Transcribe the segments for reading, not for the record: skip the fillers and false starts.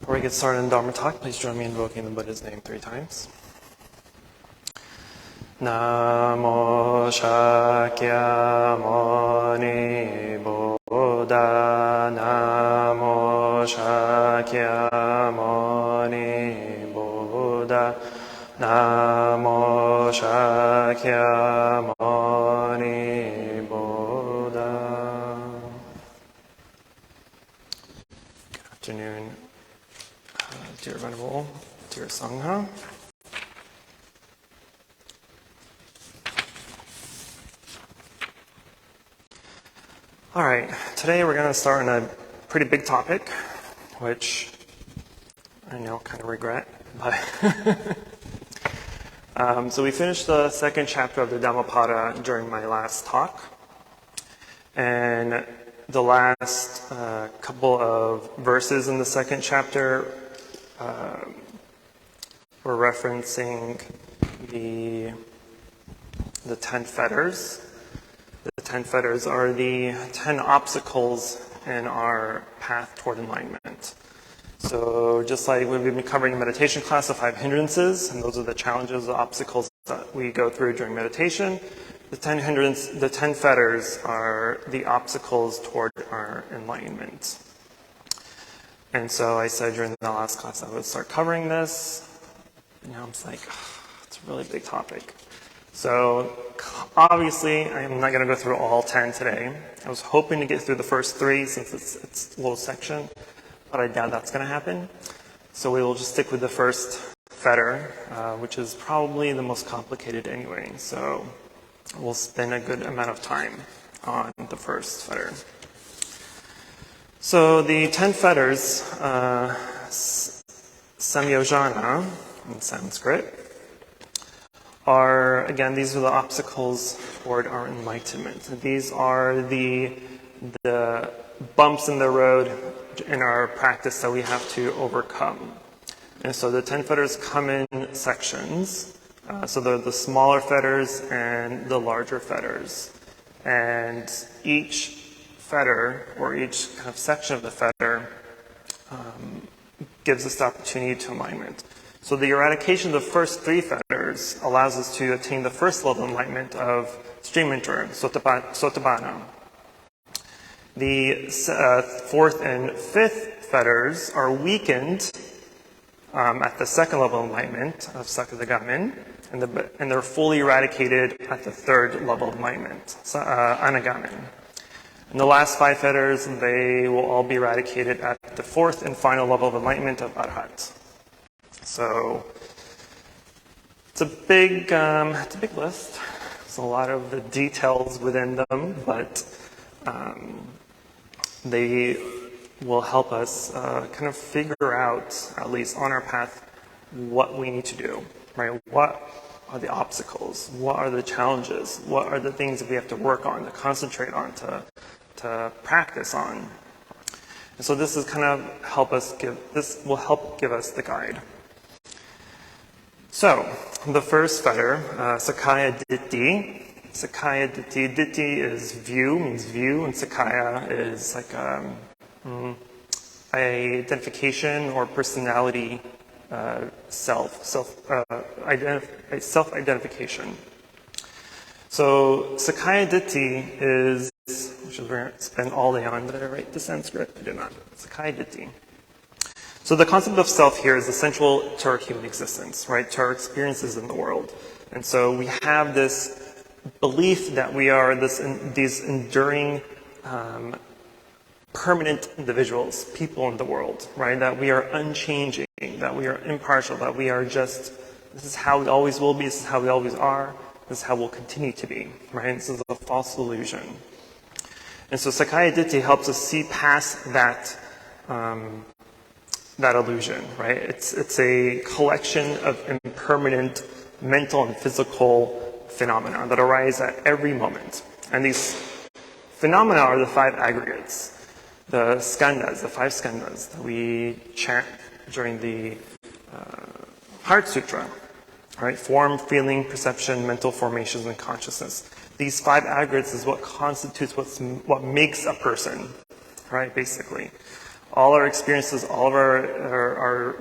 Before we get started in Dharma talk, please join me in invoking the Buddha's name 3 times. Namo Shakyamuni Buddha. Namo Shakyamuni Buddha. Namo Shakyamuni Buddha. Good afternoon, dear Venerable, dear Sangha. All right, today we're going to start on a pretty big topic, which I now kind of regret, but so we finished the second chapter of the Dhammapada during my last talk, and the last couple of verses in the second chapter were referencing the 10 fetters. The 10 fetters are the 10 obstacles in our path toward enlightenment. So just like we've been covering in meditation class, the 5 hindrances, and those are the challenges, the obstacles that we go through during meditation. The 10 fetters are the obstacles toward our enlightenment. And so I said during the last class I would start covering this. And now I'm like, it's a really big topic. So obviously I'm not going to go through all 10 today. I was hoping to get through the first 3 since it's a little section, but I doubt that's going to happen. So we will just stick with the first fetter, which is probably the most complicated anyway. So we'll spend a good amount of time on the first fetter. So the 10 fetters, samyojana in Sanskrit, are, again, these are the obstacles toward our enlightenment. These are the bumps in the road in our practice that we have to overcome. And so the 10 fetters come in sections. So they're the smaller fetters and the larger fetters. And each fetter, or each kind of section of the fetter, gives us the opportunity to enlightenment. So the eradication of the first 3 fetters allows us to attain the first level of enlightenment of stream enterer, sotapanna. The 4th and 5th fetters are weakened at the second level of enlightenment of sakadagamin, and they're fully eradicated at the 3rd level of enlightenment, anagamin. And the last 5 fetters, they will all be eradicated at the 4th and final level of enlightenment of arhat. So it's a big list. There's a lot of the details within them, but they will help us kind of figure out, at least on our path, what we need to do, right? What are the obstacles? What are the challenges? What are the things that we have to work on, to concentrate on, to practice on? And so this is kind of this will help give us the guide. So, the first fetter, Sakaya Ditti. Sakaya Ditti. Ditti is view, means view, and Sakaya is like identification or personality, self-identification. So, Sakaya Ditti is, which is we're going to spend all day on. Did I write the Sanskrit? I did not. Sakaya Ditti. So the concept of self here is essential to our human existence, right? To our experiences in the world. And so we have this belief that we are these enduring, permanent individuals, people in the world, right? That we are unchanging, that we are impartial, that we are just, this is how we always will be, this is how we always are, this is how we'll continue to be, right? This is a false illusion. And so Sakaya Ditti helps us see past that illusion, right? It's a collection of impermanent mental and physical phenomena that arise at every moment. And these phenomena are the 5 aggregates, the skandhas, the 5 skandhas that we chant during the Heart Sutra, right? Form, feeling, perception, mental formations, and consciousness. These 5 aggregates is what constitutes what makes a person, right? Basically. All our experiences, all of our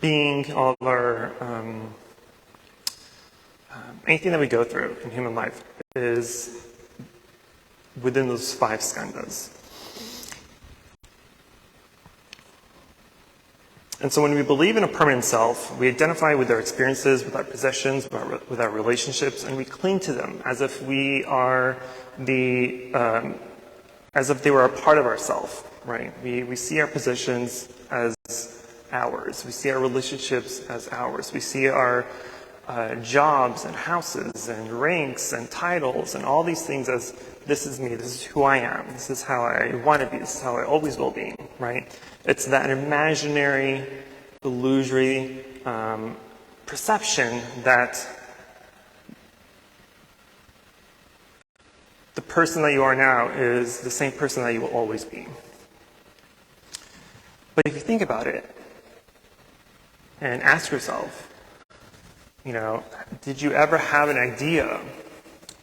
being, all of our anything that we go through in human life is within those 5 skandhas. And so when we believe in a permanent self, we identify with our experiences, with our possessions, with our relationships, and we cling to them as if we are as if they were a part of ourself, right? We see our possessions as ours. We see our relationships as ours. We see our jobs and houses and ranks and titles and all these things as this is me, this is who I am, this is how I want to be, this is how I always will be, right? It's that imaginary, illusory perception that the person that you are now is the same person that you will always be. But if you think about it and ask yourself, did you ever have an idea?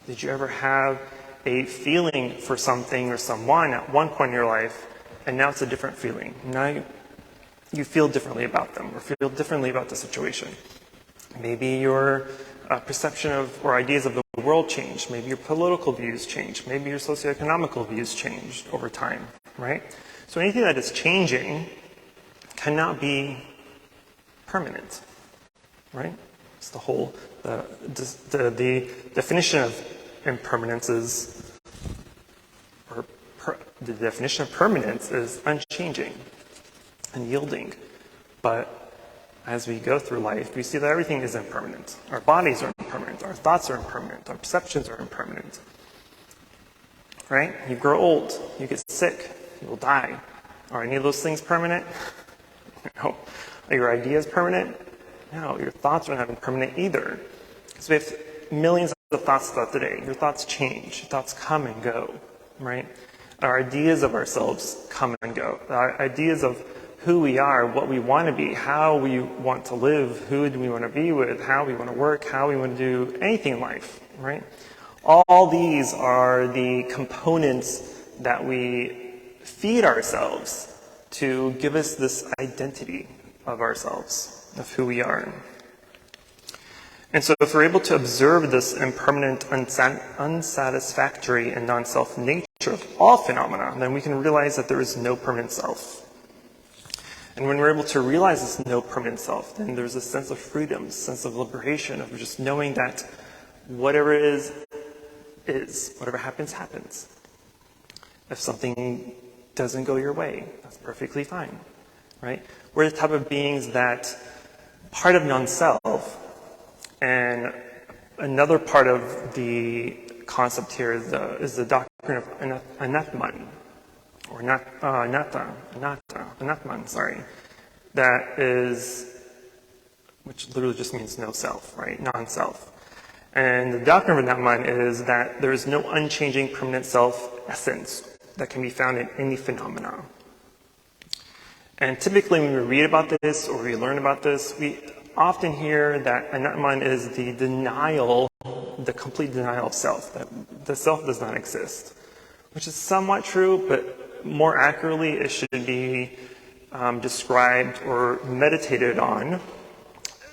Did you ever have a feeling for something or someone at one point in your life, and now it's a different feeling? Now you feel differently about them or feel differently about the situation. Maybe your perception of or ideas of the world changed. Maybe your political views changed. Maybe your socioeconomical views changed over time, right? So anything that is changing cannot be permanent, right? It's the whole, the definition of impermanence is, the definition of permanence is unchanging and yielding. But as we go through life, we see that everything is impermanent. Our bodies are impermanent. Our thoughts are impermanent. Our perceptions are impermanent. Right? You grow old. You get sick. You will die. Are any of those things permanent? No. Are your ideas permanent? No. Your thoughts are not permanent either. Because we have millions of thoughts throughout the day. Your thoughts change. Your thoughts come and go. Right? Our ideas of ourselves come and go. Our ideas of who we are, what we want to be, how we want to live, who do we want to be with, how we want to work, how we want to do anything in life, right? All these are the components that we feed ourselves to give us this identity of ourselves, of who we are. And so if we're able to observe this impermanent, unsatisfactory, and non-self nature of all phenomena, then we can realize that there is no permanent self. And when we're able to realize this no permanent self, then there's a sense of freedom, sense of liberation, of just knowing that whatever is. Whatever happens, happens. If something doesn't go your way, that's perfectly fine, right? We're the type of beings that part of non-self, and another part of the concept here is the doctrine of anatman. Or anatman, sorry. That is, which literally just means no self, right? Non-self. And the doctrine of anatman is that there is no unchanging permanent self essence that can be found in any phenomena. And typically when we read about this or we learn about this, we often hear that anatman is the denial, the complete denial of self, that the self does not exist. Which is somewhat true, but more accurately, it should be described or meditated on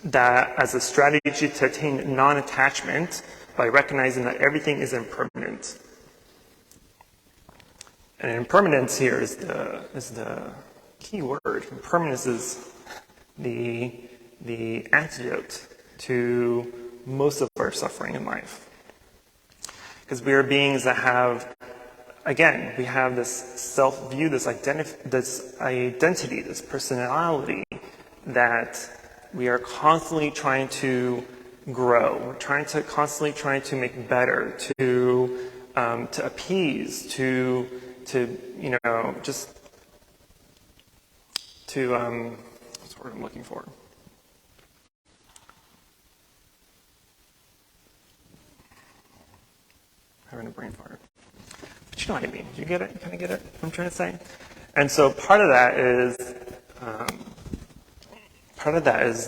that as a strategy to attain non-attachment by recognizing that everything is impermanent. And impermanence here is the key word. Impermanence is the antidote to most of our suffering in life. Because we are beings that have, again, we have this self-view, this identity, this personality that we are constantly trying to grow. We're constantly trying to make better, to appease, to what's the word I'm looking for? Having a brain fart. But you know what I mean. Do you get it? Kind of get it? What I'm trying to say? And so part of that is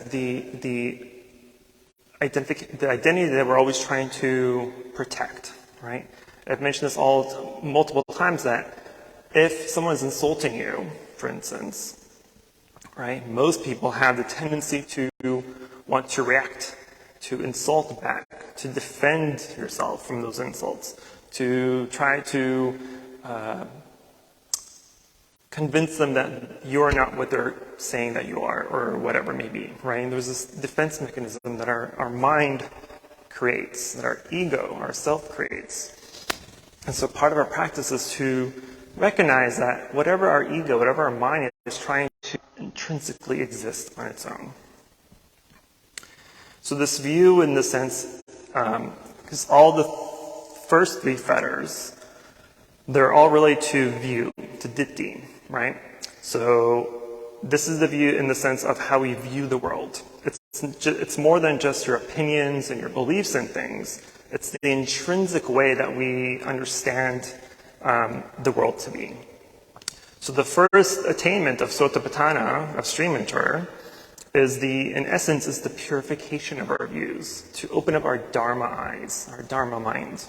the identity that we're always trying to protect, right? I've mentioned this multiple times that if someone's insulting you, for instance, right, most people have the tendency to want to react, to insult back, to defend yourself from those insults, to try to convince them that you're not what they're saying that you are, or whatever it may be, right? And there's this defense mechanism that our mind creates, that our ego, our self creates. And so part of our practice is to recognize that whatever our ego, whatever our mind is trying to intrinsically exist on its own. So this view, in the sense, because all the first three fetters, they're all related to view, to ditti, right? So this is the view in the sense of how we view the world. It's more than just your opinions and your beliefs in things. It's the intrinsic way that we understand the world to be. So the first attainment of Sotapadana, of stream enterer, in essence, is the purification of our views, to open up our Dharma eyes, our Dharma mind.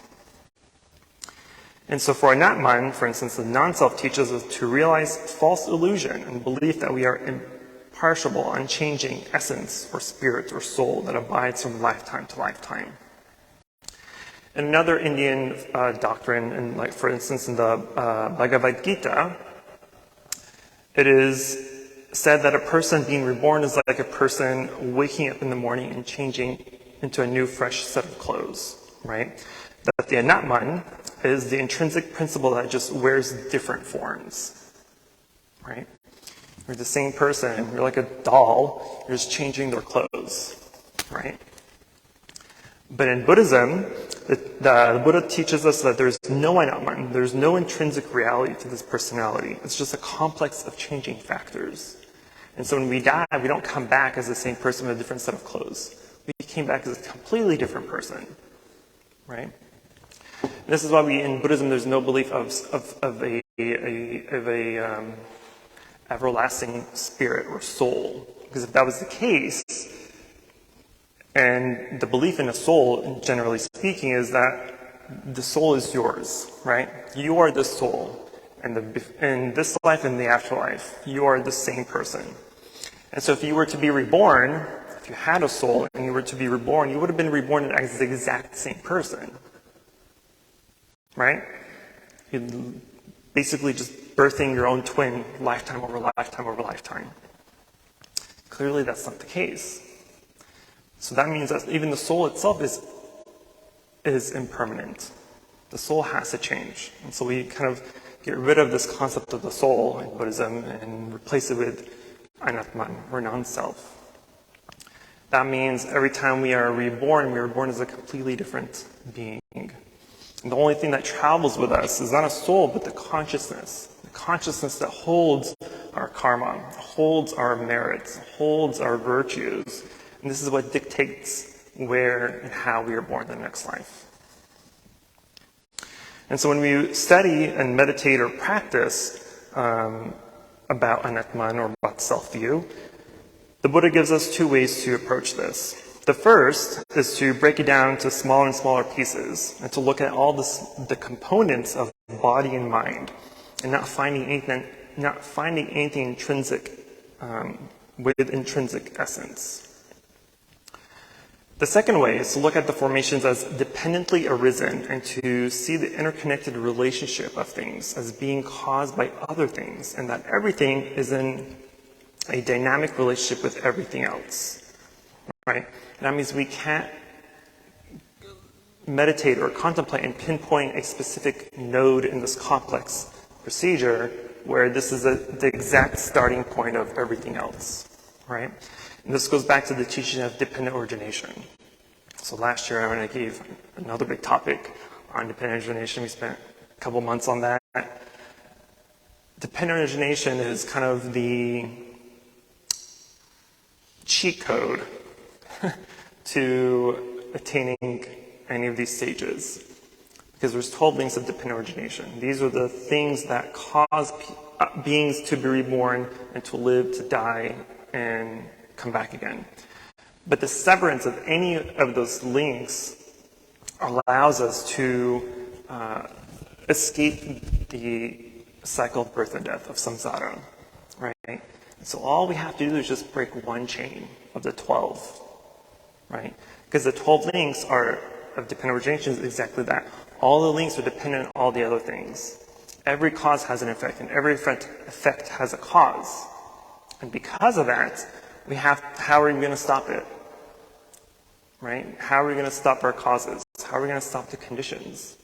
And so for Anatman, for instance, the non-self teaches us to realize false illusion and belief that we are imperishable, unchanging essence or spirit or soul that abides from lifetime to lifetime. And another Indian doctrine, and like for instance in the Bhagavad Gita, it is said that a person being reborn is like a person waking up in the morning and changing into a new, fresh set of clothes, right? That the Anatman is the intrinsic principle that just wears different forms, right? You're the same person, you're like a doll, you're just changing their clothes, right? But in Buddhism, the Buddha teaches us that there's no Anatman, there's no intrinsic reality to this personality. It's just a complex of changing factors. And so when we die, we don't come back as the same person with a different set of clothes. We came back as a completely different person, right? And this is why in Buddhism, there's no belief of a everlasting spirit or soul. Because if that was the case, and the belief in a soul, generally speaking, is that the soul is yours, right? You are the soul. And in this life and the afterlife, you are the same person. And so if you were to be reborn, if you had a soul and you were to be reborn, you would have been reborn as the exact same person, right? You're basically just birthing your own twin lifetime over lifetime over lifetime. Clearly that's not the case. So that means that even the soul itself is impermanent. The soul has to change. And so we kind of get rid of this concept of the soul in Buddhism and replace it with Anatman, or non-self. That means every time we are reborn as a completely different being. And the only thing that travels with us is not a soul, but the consciousness that holds our karma, holds our merits, holds our virtues. And this is what dictates where and how we are born in the next life. And so when we study and meditate or practice about Anatman or about self-view, the Buddha gives us two ways to approach this. The first is to break it down to smaller and smaller pieces and to look at all the components of body and mind and not finding anything intrinsic with intrinsic essence. The second way is to look at the formations as dependently arisen and to see the interconnected relationship of things as being caused by other things, and that everything is in a dynamic relationship with everything else, right? And that means we can't meditate or contemplate and pinpoint a specific node in this complex procedure where this is the exact starting point of everything else, right? And this goes back to the teaching of dependent origination. So last year when I gave another big topic on dependent origination, we spent a couple months on that. Dependent origination is kind of the cheat code to attaining any of these stages. Because there's 12 links of dependent origination. These are the things that cause beings to be reborn and to live, to die, and come back again. But the severance of any of those links allows us to escape the cycle of birth and death, of samsara, right? So all we have to do is just break one chain of the 12, right? Because the 12 links of dependent origination is exactly that. All the links are dependent on all the other things. Every cause has an effect, and every effect has a cause. And because of that, how are we going to stop it? Right? How are we going to stop our causes? How are we going to stop the conditions?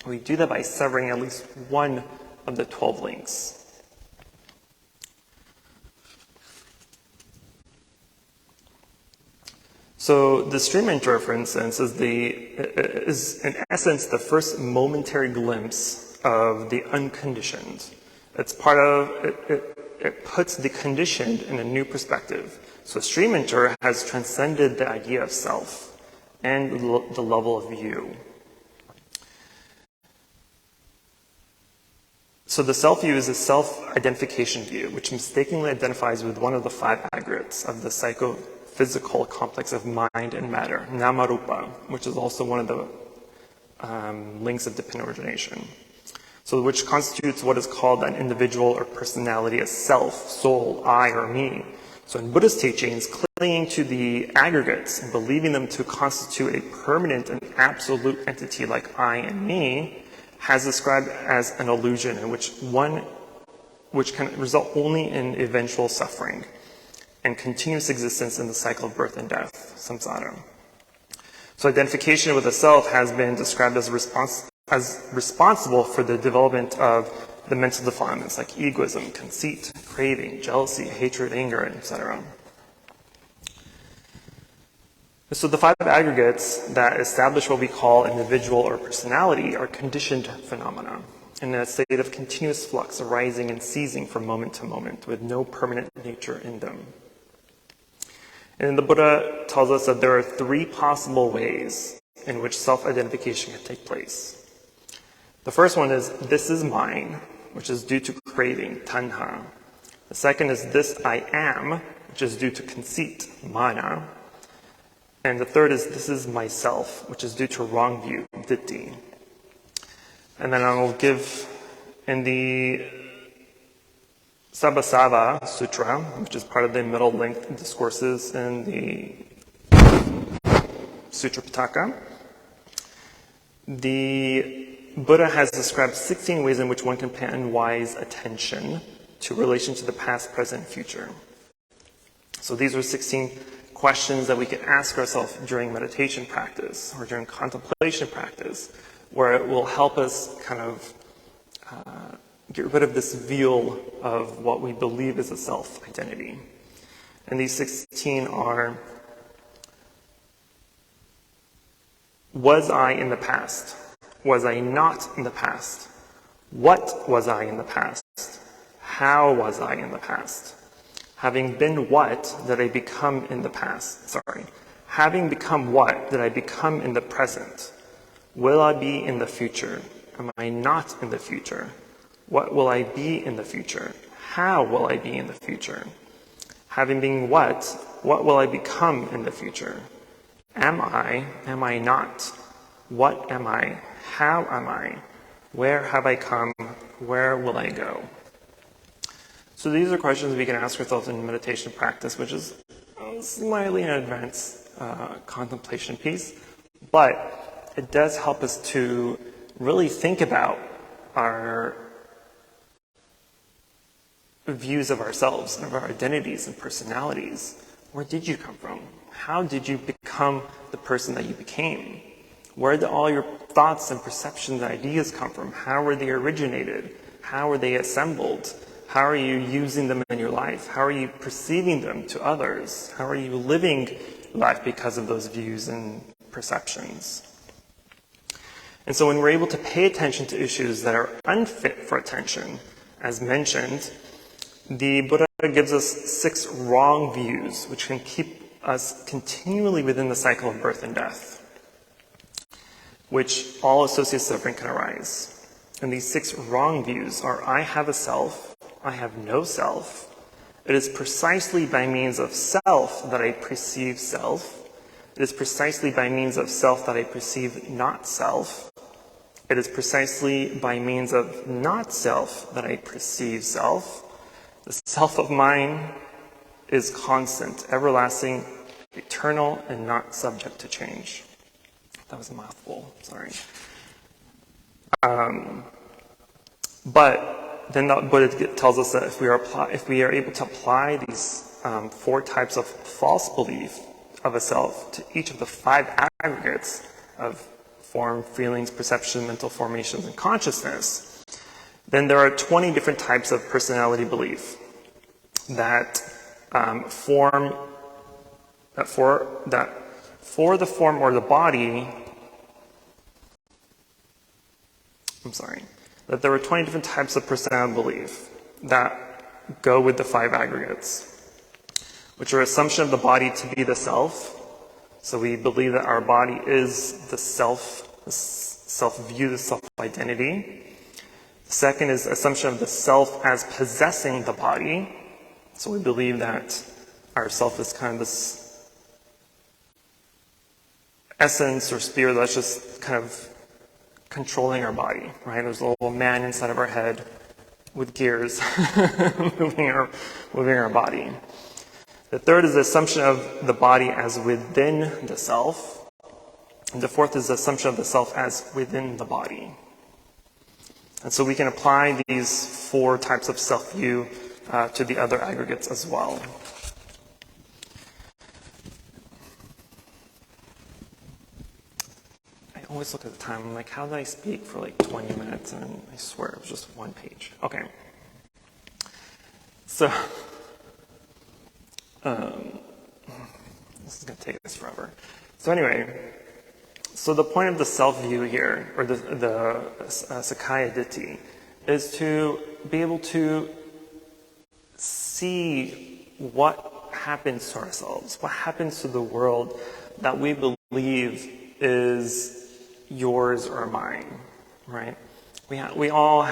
We do that by severing at least one of the 12 links. So the stream enterer, for instance, is in essence the first momentary glimpse of the unconditioned. It's part of it puts the conditioned in a new perspective. So stream enterer has transcended the idea of self and the level of you. So the self view is a self-identification view, which mistakenly identifies with one of the 5 aggregates of the psychophysical complex of mind and matter, namarupa, which is also one of the links of dependent origination. So which constitutes what is called an individual or personality as self, soul, I, or me. So in Buddhist teachings, clinging to the aggregates and believing them to constitute a permanent and absolute entity like I and me has described as an illusion in which can result only in eventual suffering and continuous existence in the cycle of birth and death, samsara. So identification with the self has been described as responsible for the development of the mental defilements like egoism, conceit, craving, jealousy, hatred, anger, etc. So the 5 aggregates that establish what we call individual or personality are conditioned phenomena in a state of continuous flux arising and ceasing from moment to moment with no permanent nature in them. And the Buddha tells us that there are 3 possible ways in which self-identification can take place. The first one is, this is mine, which is due to craving, tanha. The second is, this I am, which is due to conceit, mana. And the third is, this is myself, which is due to wrong view, ditthi. And then I will give in the Sabbasava Sutra, which is part of the middle length discourses in the Sutra Pitaka, the Buddha has described 16 ways in which one can pay unwise attention to relation to the past, present, and future. So these are 16 questions that we can ask ourselves during meditation practice or during contemplation practice, where it will help us kind of get rid of this veil of what we believe is a self-identity. And these 16 are, was I in the past? Was I not in the past? What was I in the past? How was I in the past? Having been what did I become in the past? Having become what did I become in the present? Will I be in the future? Am I not in the future? What will I be in the future? How will I be in the future? Having been what will I become in the future? Am I not? What am I? How am I? Where have I come? Where will I go? So these are questions we can ask ourselves in meditation practice, which is slightly an advanced contemplation piece, but it does help us to really think about our views of ourselves and of our identities and personalities. Where did you come from? How did you become the person that you became? Where did all your thoughts and perceptions and ideas come from? How were they originated? How were they assembled? How are you using them in your life? How are you perceiving them to others? How are you living life because of those views and perceptions? And so when we're able to pay attention to issues that are unfit for attention, as mentioned, the Buddha gives us 6 wrong views, which can keep us continually within the cycle of birth and death, which all associated suffering can arise. And these 6 wrong views are, I have a self, I have no self. It is precisely by means of self that I perceive self. It is precisely by means of self that I perceive not self. It is precisely by means of not self that I perceive self. The self of mine is constant, everlasting, eternal, and not subject to change. That was a mouthful, sorry. But then the Buddha tells us that if we are able to apply these 4 types of false belief of a self to each of the 5 aggregates of form, feelings, perception, mental formations, and consciousness, then there are 20 different types of personality belief that for the form or the body. That there are 20 different types of personality belief that go with the 5 aggregates, which are assumption of the body to be the self. So we believe that our body is the self-view, the self-identity. The second is assumption of the self as possessing the body. So we believe that our self is kind of this essence or spirit that's just kind of controlling our body, right? There's a little man inside of our head with gears moving our body. The third is the assumption of the body as within the self. And the fourth is the assumption of the self as within the body. And so we can apply these 4 types of self-view to the other aggregates as well. I always look at the time, I'm like, how did I speak for like 20 minutes? And I swear it was just 1 page. Okay. So, this is going to take us forever. So anyway, so the point of the self-view here, or the Sakkaya Ditthi, is to be able to see what happens to ourselves, what happens to the world that we believe is yours or mine, right? We all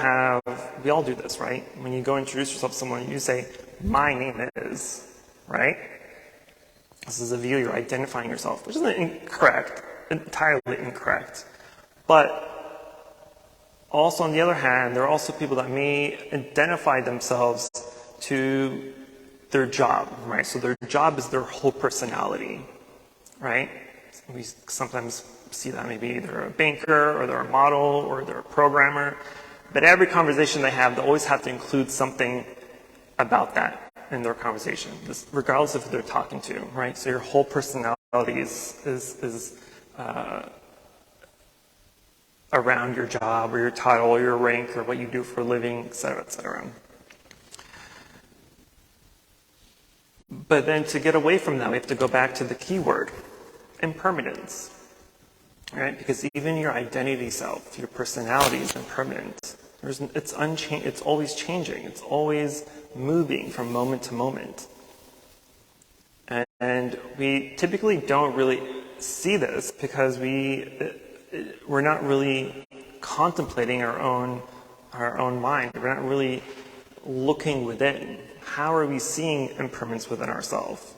do this, right? When you go introduce yourself to someone, you say, my name is, right? This is a view, you're identifying yourself, which isn't incorrect, entirely incorrect. But also, on the other hand, there are also people that may identify themselves to their job, right? So their job is their whole personality, right? We sometimes see that maybe they're a banker, or they're a model, or they're a programmer. But every conversation they always have to include something about that in their conversation, regardless of who they're talking to, right? So your whole personality is around your job, or your title, or your rank, or what you do for a living, et cetera, et cetera. But then to get away from that, we have to go back to the key word, impermanence. Right? Because even your identity self, your personality is impermanent. It's always changing. It's always moving from moment to moment. And we typically don't really see this because we're not really contemplating our own mind. We're not really looking within. How are we seeing impermanence within ourselves?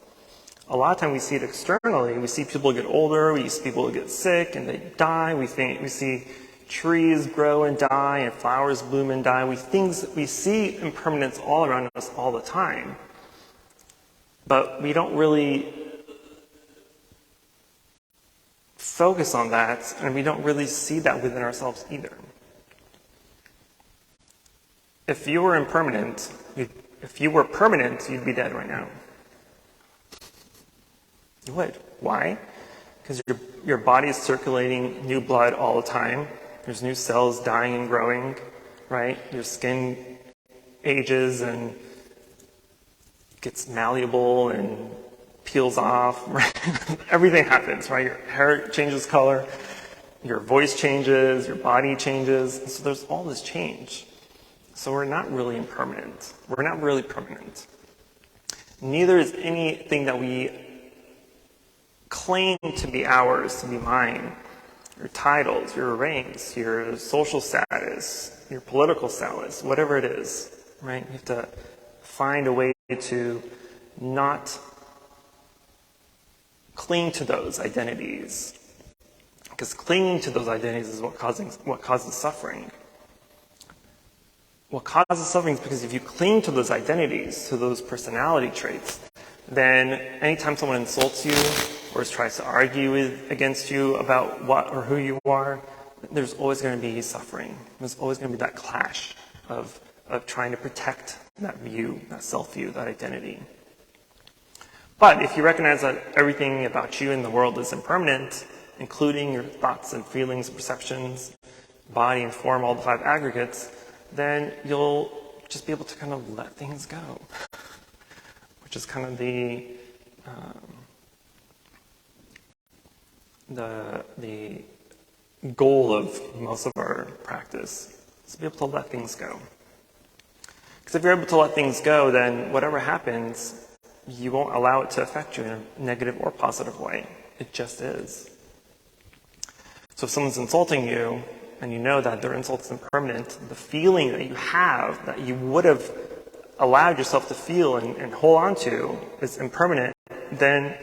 A lot of time we see it externally. We see people get older, we see people get sick and they die. We see trees grow and die and flowers bloom and die. We see impermanence all around us all the time. But we don't really focus on that, and we don't really see that within ourselves either. If you were permanent, you'd be dead right now. You would. Why? Because your body is circulating new blood all the time. There's new cells dying and growing, right? Your skin ages and gets malleable and peels off, right? Everything happens, right? Your hair changes color, your voice changes, your body changes. And so there's all this change. So we're not really impermanent. We're not really permanent. Neither is anything that we claim to be ours, to be mine. Your titles, your ranks, your social status, your political status, whatever it is, right? You have to find a way to not cling to those identities. Because clinging to those identities is what causes suffering. What causes suffering is because if you cling to those identities, to those personality traits, then anytime someone insults you or tries to argue against you about what or who you are, there's always going to be suffering. There's always going to be that clash of trying to protect that view, that self-view, that identity. But if you recognize that everything about you in the world is impermanent, including your thoughts and feelings, perceptions, body and form, all the 5 aggregates, then you'll just be able to kind of let things go, which is kind of the goal of most of our practice, is to be able to let things go. Because if you're able to let things go, then whatever happens, you won't allow it to affect you in a negative or positive way. It just is. So if someone's insulting you, and you know that their insult is impermanent, the feeling that you have, that you would have allowed yourself to feel and hold on to, is impermanent, then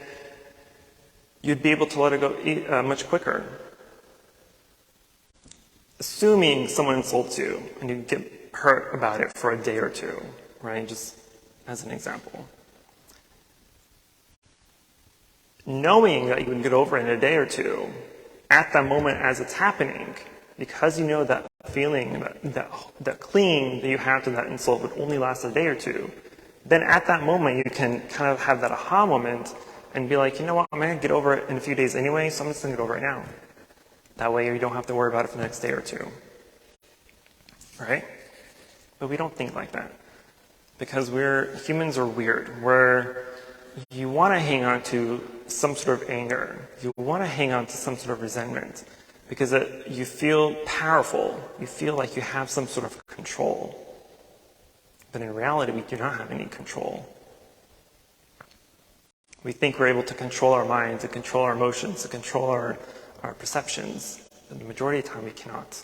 you'd be able to let it go much quicker. Assuming someone insults you, and you get hurt about it for a day or two, right? Just as an example. Knowing that you can get over it in a day or two, at that moment as it's happening, because you know that feeling, that clinging that you have to that insult would only last a day or two, then at that moment you can kind of have that aha moment and be like, you know what, I'm going to get over it in a few days anyway, so I'm just going to get over it now. That way you don't have to worry about it for the next day or two. Right? But we don't think like that. Because humans are weird. You want to hang on to some sort of anger. You want to hang on to some sort of resentment. Because you feel powerful. You feel like you have some sort of control. But in reality, we do not have any control. We think we're able to control our minds, to control our emotions, to control our perceptions. But the majority of the time, we cannot.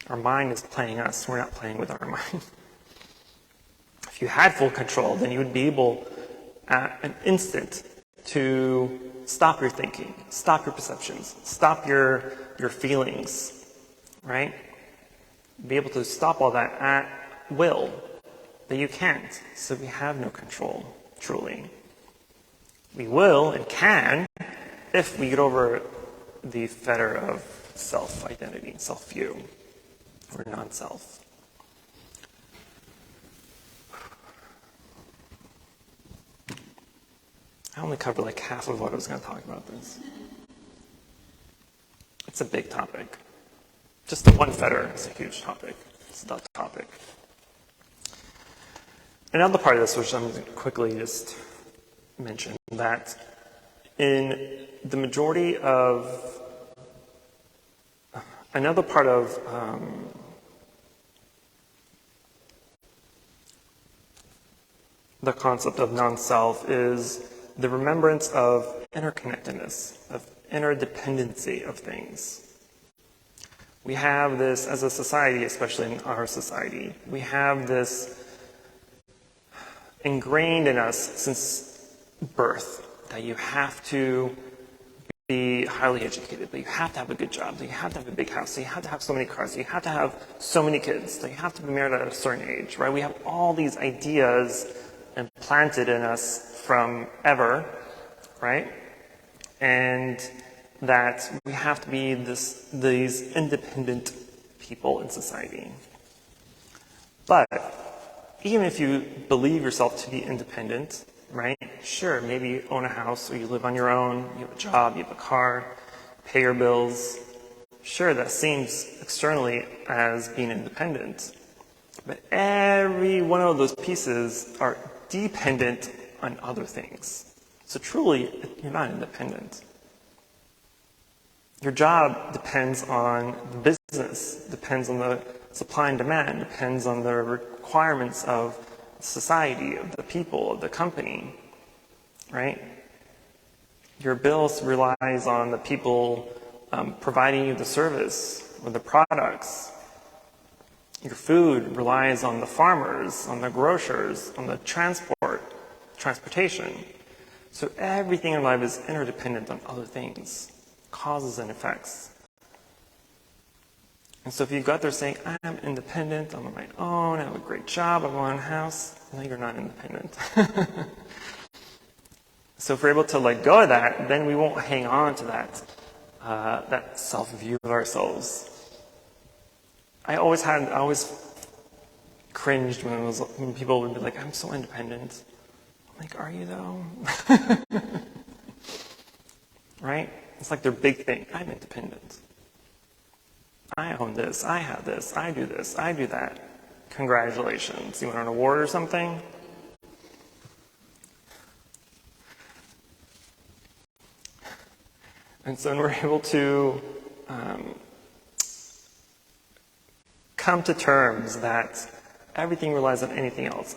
Our mind is playing us. We're not playing with our mind. If you had full control, then you would be able, at an instant, to stop your thinking, stop your perceptions, stop your feelings, right? Be able to stop all that at will, but you can't, so we have no control, truly. We will and can if we get over the fetter of self-identity, self-view, or non-self. I only covered like half of what I was going to talk about this. It's a big topic. Just the one fetter is a huge topic. It's the topic. Another part of this, which I'm going to quickly just mention, that in the majority of another part of the concept of non-self is the remembrance of interconnectedness, of interdependency of things. We have this as a society, especially in our society. We have this ingrained in us since birth that you have to be highly educated, that you have to have a good job, that you have to have a big house, that you have to have so many cars, that you have to have so many kids, that you have to be married at a certain age, right? We have all these ideas implanted in us from ever, right? And that we have to be these independent people in society. But even if you believe yourself to be independent, right? Sure, maybe you own a house or you live on your own, you have a job, you have a car, pay your bills. Sure, that seems externally as being independent. But every one of those pieces are dependent on other things. So truly, you're not independent. Your job depends on the business, depends on the supply and demand, depends on the requirements of society, of the people, of the company, right? Your bills relies on the people providing you the service or the products. Your food relies on the farmers, on the grocers, on the transportation. So everything in life is interdependent on other things causes and effects. And so if you go out there saying, I'm independent, I'm on my own, I have a great job, I have my own house, no, you're not independent. So if we're able to let go of that, then we won't hang on to that self-view of ourselves. I always cringed when people would be like, I'm so independent. I'm like, are you though? Right? It's like their big thing. I'm independent. I own this, I have this, I do that. Congratulations. You want an award or something? And so when we're able to come to terms that everything relies on everything else.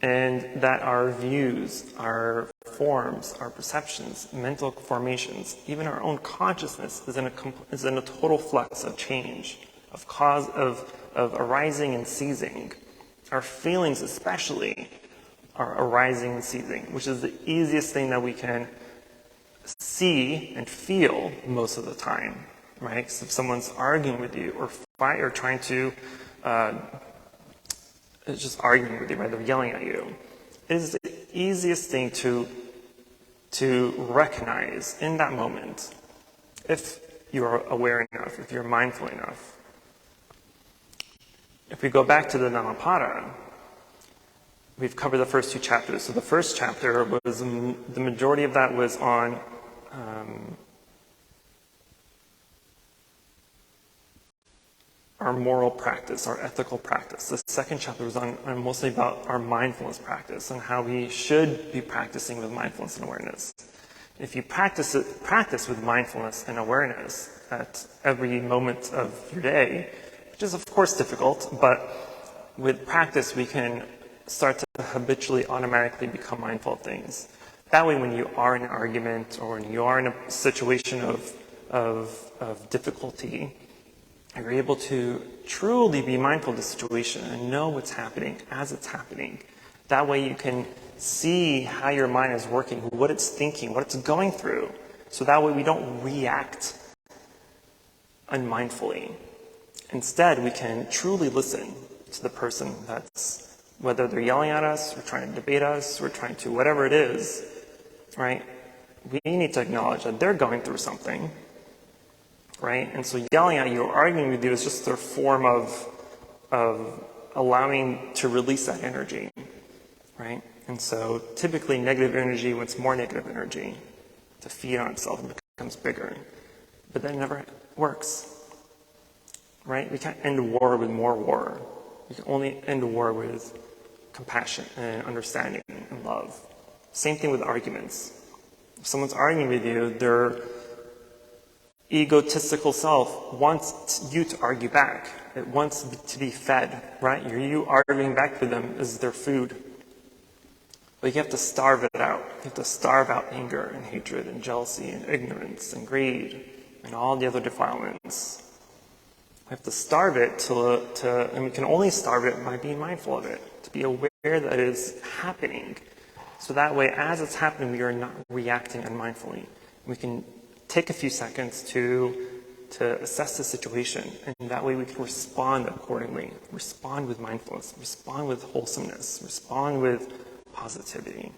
And that our views, our forms, our perceptions, mental formations, even our own consciousness is in a total flux of change, of arising and ceasing. Our feelings especially are arising and ceasing, which is the easiest thing that we can see and feel most of the time, right? So if someone's arguing with you or trying to it's just arguing with you, right? They're yelling at you. It is the easiest thing to recognize in that moment if you're aware enough, if you're mindful enough. If we go back to the Dhammapada, we've covered the first two chapters. So the first chapter was, the majority of that was on our moral practice, our ethical practice. The second chapter was on mostly about our mindfulness practice and how we should be practicing with mindfulness and awareness. If you practice with mindfulness and awareness at every moment of your day, which is of course difficult, but with practice we can start to habitually, automatically become mindful of things. That way when you are in an argument or when you are in a situation of difficulty, you're able to truly be mindful of the situation and know what's happening as it's happening. That way you can see how your mind is working, what it's thinking, what it's going through. So that way we don't react unmindfully. Instead, we can truly listen to the person that's, whether they're yelling at us, or trying to debate us, or trying to whatever it is, right? We need to acknowledge that they're going through something. Right? And so yelling at you or arguing with you is just their form of allowing to release that energy, right? And so typically negative energy wants more negative energy to feed on itself and becomes bigger. But that never works, right? We can't end a war with more war. We can only end a war with compassion and understanding and love. Same thing with arguments. If someone's arguing with you, their egotistical self wants you to argue back. It wants to be fed, right? You arguing back with them is their food. But you have to starve it out. You have to starve out anger and hatred and jealousy and ignorance and greed and all the other defilements. We have to starve it and we can only starve it by being mindful of it, to be aware that it is happening. So that way, as it's happening, we are not reacting unmindfully. We can take a few seconds to assess the situation, and that way we can respond accordingly. Respond with mindfulness, respond with wholesomeness, respond with positivity.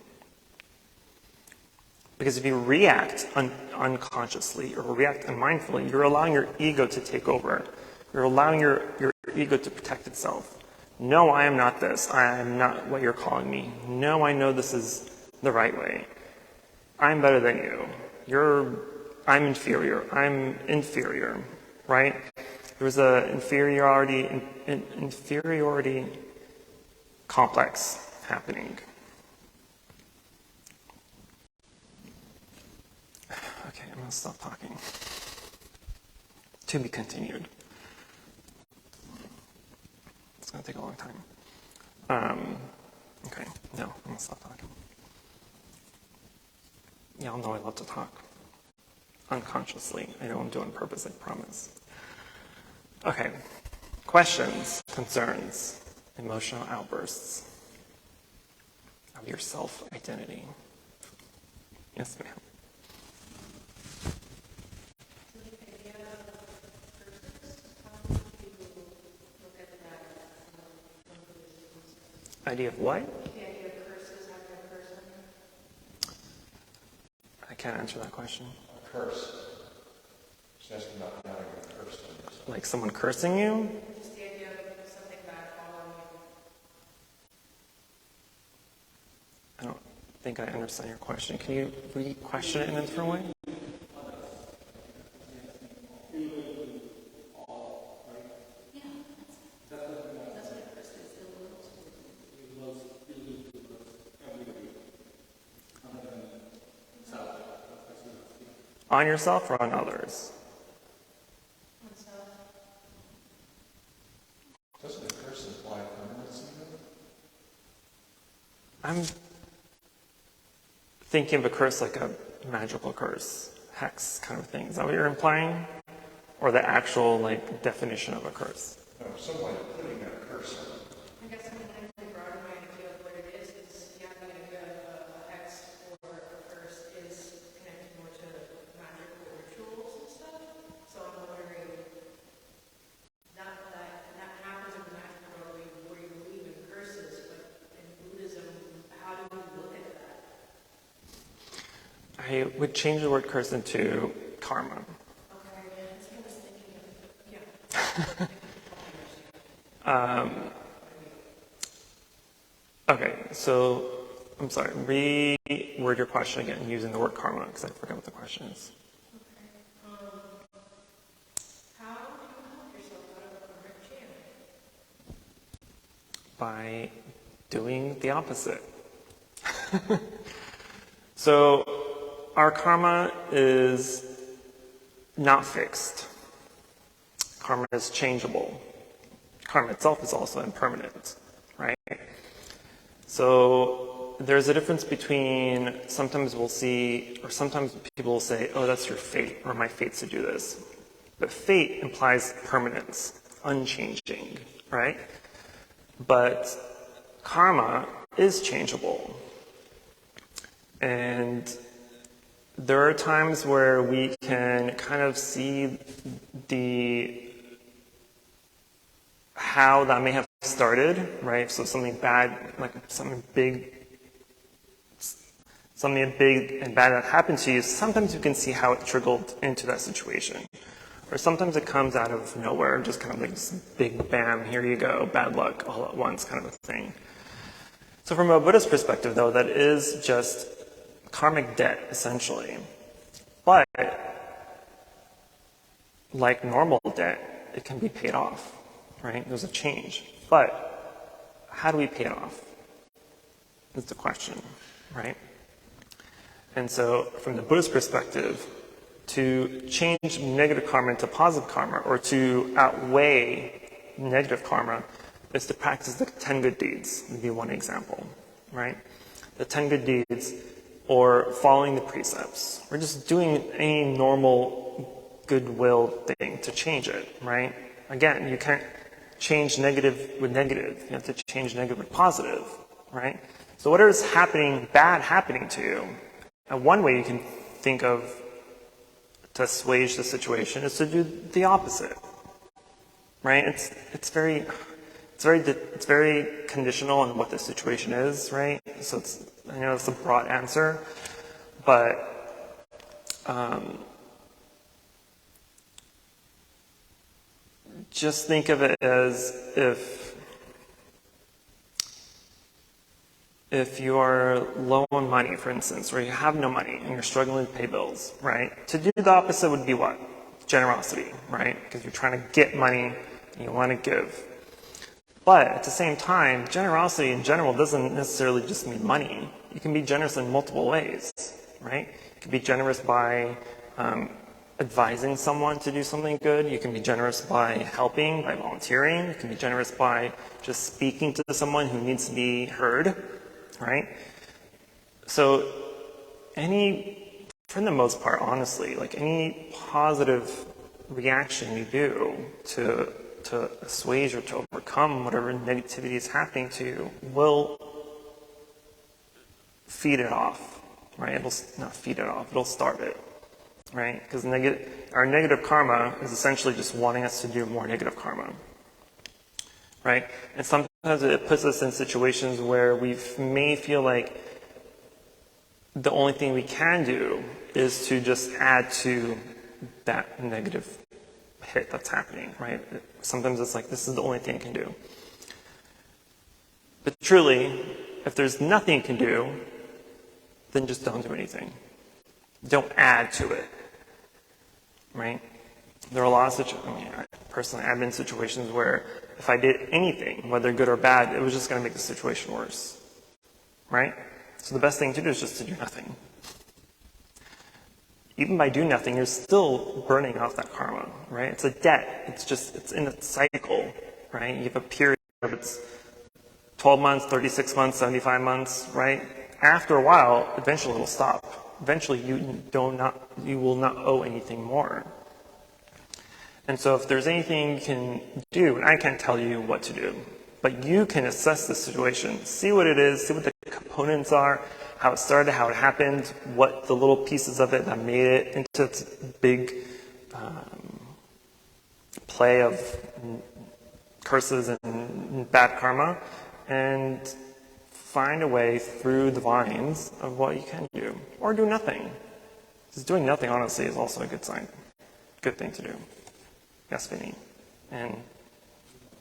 Because if you react unconsciously or react unmindfully, you're allowing your ego to take over. You're allowing your ego to protect itself. No, I am not this. I am not what you're calling me. No, I know this is the right way. I'm better than you. I'm inferior, right? There's an inferiority complex happening. Okay, I'm going to stop talking. To be continued. It's going to take a long time. Okay, no, I'm going to stop talking. Y'all know I love to talk. Unconsciously. I don't do it on purpose, I promise. Okay. Questions, concerns, emotional outbursts of your self-identity. Yes, ma'am. Idea of what? The idea of curses after a person. I can't answer that question. A curse. She's asking about having a curse on yourself. Like someone cursing you? Just the idea of something bad following you. I don't think I understand your question. Can you re-question it in a different way? On yourself or on others? Doesn't a curse imply permanency? I'm thinking of a curse like a magical curse, hex kind of thing. Is that what you're implying? Or the actual definition of a curse? No, somebody putting a curse on it. I guess I'm going to broaden my idea of what it is the idea of a hex or a curse is connected more to magical rituals and stuff. So I'm wondering, not that happens in the magical world where you believe in curses, but in Buddhism, how do we look at that? I would change the word curse into karma. Okay, that's what I was thinking of. Yeah. Okay, so I'm sorry. Reword your question again using the word karma because I forgot what the question is. Okay. How do you help yourself out of a karmic chain? By doing the opposite. So our karma is not fixed. Karma is changeable. Karma itself is also impermanent, right? So there's a difference between sometimes we'll see, or sometimes people will say, oh, that's your fate, or my fate's to do this. But fate implies permanence, unchanging, right? But karma is changeable. And there are times where we can kind of see how that may have started, right? So something bad, like something big and bad that happened to you, sometimes you can see how it trickled into that situation. Or sometimes it comes out of nowhere, just kind of like this big bam, here you go, bad luck all at once kind of a thing. So from a Buddhist perspective, though, that is just karmic debt, essentially. But like normal debt, it can be paid off, right? There's a change. But how do we pay it off? That's the question, right? And so from the Buddhist perspective, to change negative karma into positive karma, or to outweigh negative karma, is to practice the 10 good deeds, would be one example, right? The 10 good deeds, or following the precepts, or just doing any normal goodwill thing to change it, right? Again, you can't change negative with negative. You have to change negative with positive, right? So whatever is bad happening to you, one way you can think of to assuage the situation is to do the opposite, right? It's very conditional on what the situation is, right? So I know it's a broad answer, but just think of it as if you are low on money, for instance, or you have no money and you're struggling to pay bills, right? To do the opposite would be what? Generosity, right? Because you're trying to get money and you want to give. But at the same time, generosity in general doesn't necessarily just mean money. You can be generous in multiple ways, right? You can be generous by advising someone to do something good. You can be generous by helping, by volunteering. You can be generous by just speaking to someone who needs to be heard, right? So for the most part, honestly, like any positive reaction you do to assuage or to overcome whatever negativity is happening to you will feed it off, right? It'll not feed it off, it'll starve it, right? Because our negative karma is essentially just wanting us to do more negative karma, right? And sometimes it puts us in situations where we may feel like the only thing we can do is to just add to that negative hit that's happening, right? Sometimes it's like, this is the only thing I can do. But truly, if there's nothing you can do, then just don't do anything. Don't add to it, right? There are a lot of situations, personally, I've been in situations where if I did anything, whether good or bad, it was just going to make the situation worse, right? So the best thing to do is just to do nothing. Even by doing nothing, you're still burning off that karma, right? It's a debt. It's in a cycle, right? You have a period of it's 12 months, 36 months, 75 months, right? After a while, eventually it'll stop. Eventually you will not owe anything more. And so if there's anything you can do, and I can't tell you what to do, but you can assess the situation, see what it is, see what the components are, how it started, how it happened, what the little pieces of it that made it into this big play of curses and bad karma, and find a way through the vines of what you can do, or do nothing. Because doing nothing, honestly, is also a good good thing to do. Yes, Vinny. And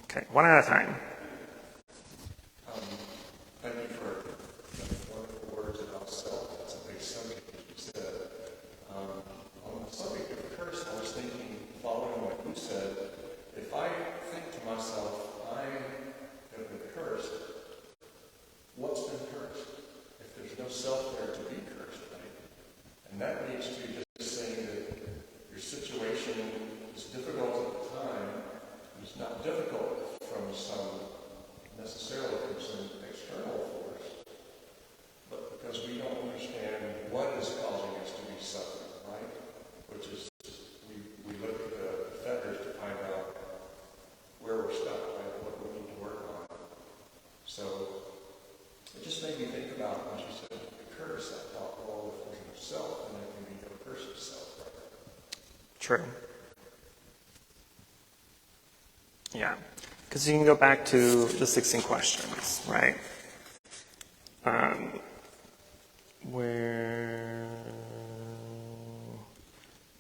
okay, one at a time. Thank you for wonderful words about self. That's a big subject, as you said. On the subject of curse, I was thinking, following what you said, if I think to myself, I have been cursed, what's been cursed? If there's no self there to be cursed, right? And that leads to just saying that your situation is difficult at the time. It's not difficult necessarily from some external force, but because we don't understand what is causing us to be suffering, right? Which is, we look at the Fetters to find out where we're stuck, right? What we need to work on. So it just made me think about when she said the curse, I thought, well, if there's no self, then there can be no curse of self, right? True. Yeah. Because you can go back to the 16 questions, right? Where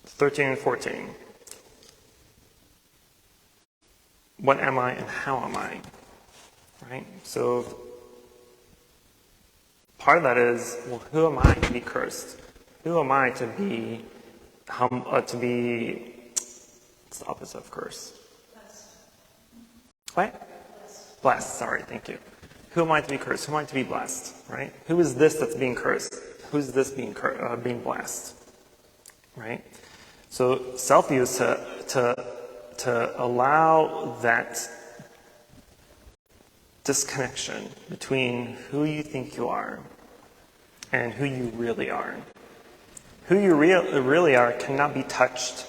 13 and 14. What am I and how am I? Right? So part of that is, well, who am I to be cursed? Who am I to be what's the opposite of curse? What? Blessed, sorry, thank you. Who am I to be cursed? Who am I to be blessed, right? Who is this that's being cursed? Who's this being blessed, right? So self-view is to allow that disconnection between who you think you are and who you really are. Who you really are cannot be touched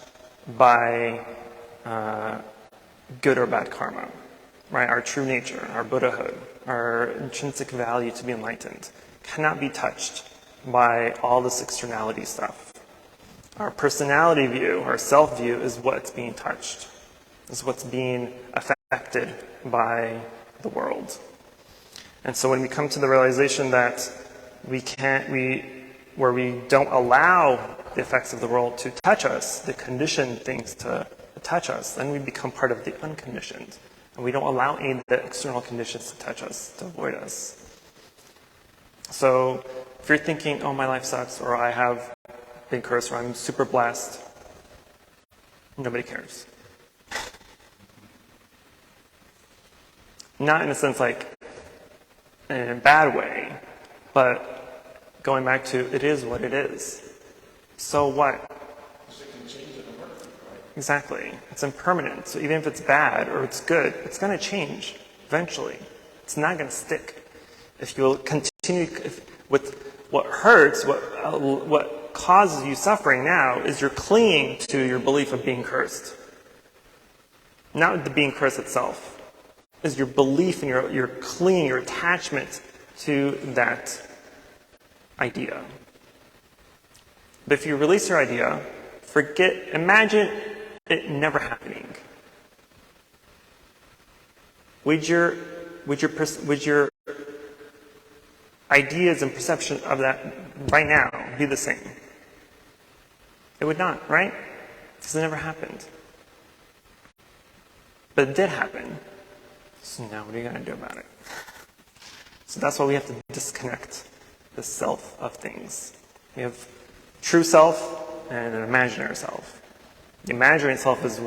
by good or bad karma. Right, our true nature, our Buddhahood, our intrinsic value to be enlightened cannot be touched by all this externality stuff. Our personality view, our self-view is what's being touched, is what's being affected by the world. And so when we come to the realization that where we don't allow the effects of the world to touch us, the conditioned things to touch us, then we become part of the unconditioned. And we don't allow any of the external conditions to touch us, to avoid us. So if you're thinking, oh, my life sucks, or I have been cursed, or I'm super blessed, nobody cares. Not in a sense like in a bad way, but going back to it is what it is. So what? Exactly. It's impermanent. So even if it's bad or it's good, it's going to change eventually. It's not going to stick. If you'll continue with what hurts, what causes you suffering now is you're clinging to your belief of being cursed. Not the being cursed itself. Is your belief and your clinging, your attachment to that idea. But if you release your idea, imagine it never happening. Would your ideas and perception of that right now be the same? It would not, right? Because it never happened. But it did happen. So now what are you going to do about it? So that's why we have to disconnect the self of things. We have true self and an imaginary self. The imaginary self is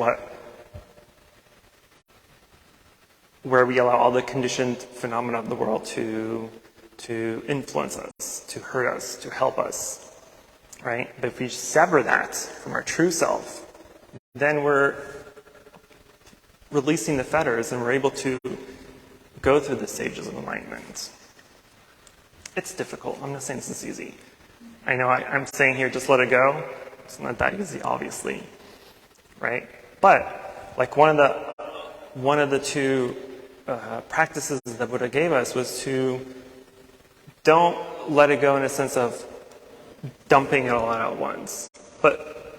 where we allow all the conditioned phenomena of the world to influence us, to hurt us, to help us, right? But if we sever that from our true self, then we're releasing the fetters and we're able to go through the stages of enlightenment. It's difficult. I'm not saying this is easy. I know I'm saying here, just let it go. It's not that easy, obviously, right? But like one of the two practices that Buddha gave us was to don't let it go in a sense of dumping it all out at once, but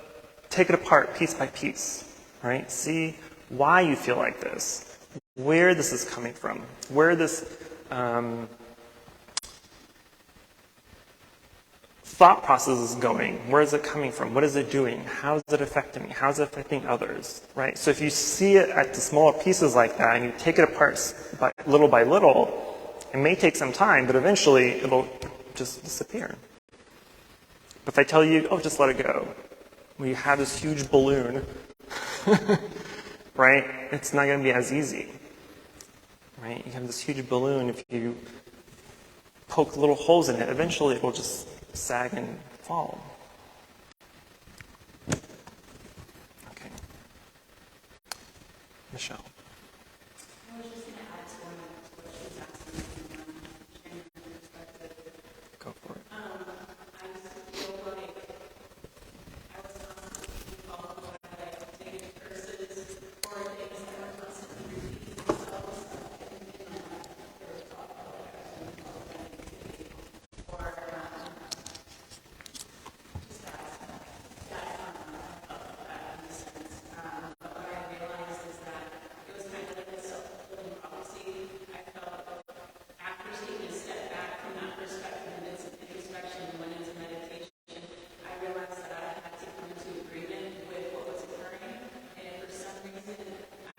take it apart piece by piece, right? See why you feel like this, where this is coming from, where this thought process is going, where is it coming from, what is it doing, how is it affecting me, how is it affecting others, right? So if you see it at the smaller pieces like that and you take it apart by little, it may take some time, but eventually it'll just disappear. But if I tell you, oh, just let it go, when you have this huge balloon, right, it's not going to be as easy, right? You have this huge balloon, if you poke little holes in it, eventually it will just sag and fall. Okay. Michelle. I was just going to add to what she was asking from a perspective. Go for it. I feel like I was constantly followed by negative curses or things that were constantly repeating themselves. There was talk about like I was being followed by negativity or just that of that in a sense. But what I realized is that it was kind of like a self-fulfilling prophecy. I felt after taking a step back from that perspective and its introspection and went into meditation, I realized that I had to come into agreement with what was occurring. And for some reason,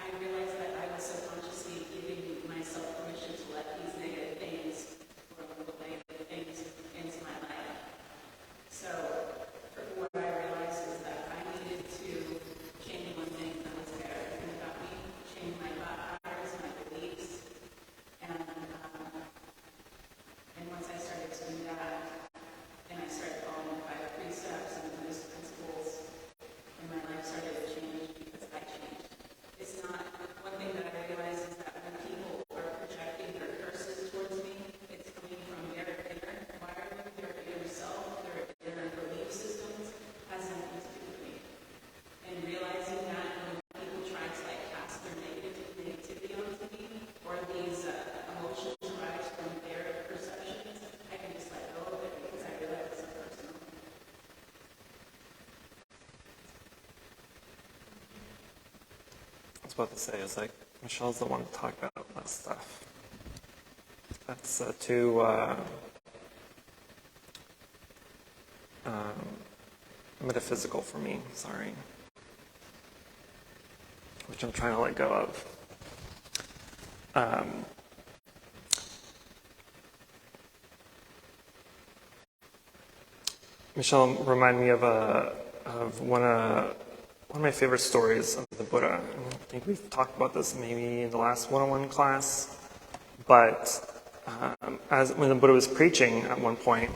I realized that I was subconsciously giving myself permission to let these negative things or negative things into my life. So what I realized is that I needed to change one thing that was there about me, change my thought patterns, my beliefs, and once I started to do that, and I started following the 5 precepts and the Buddhist principles, and my life started to change because I changed. It's not, one thing that I realized is that when people are projecting their curses towards me, it's coming from their inner environment, their inner self, their inner belief systems, has nothing to do with me. And realizing that when people try to like cast their negativity onto me, or these emotions arise from their perceptions, I can just let go of it because I realize it's impersonal. I was about to say, it's like, Michelle's the one to talk about that stuff. That's too metaphysical for me, sorry. Which I'm trying to let go of. Michelle reminded me of one of my favorite stories of the Buddha. I think we've talked about this maybe in the last one-on-one class, but when the Buddha was preaching at one point,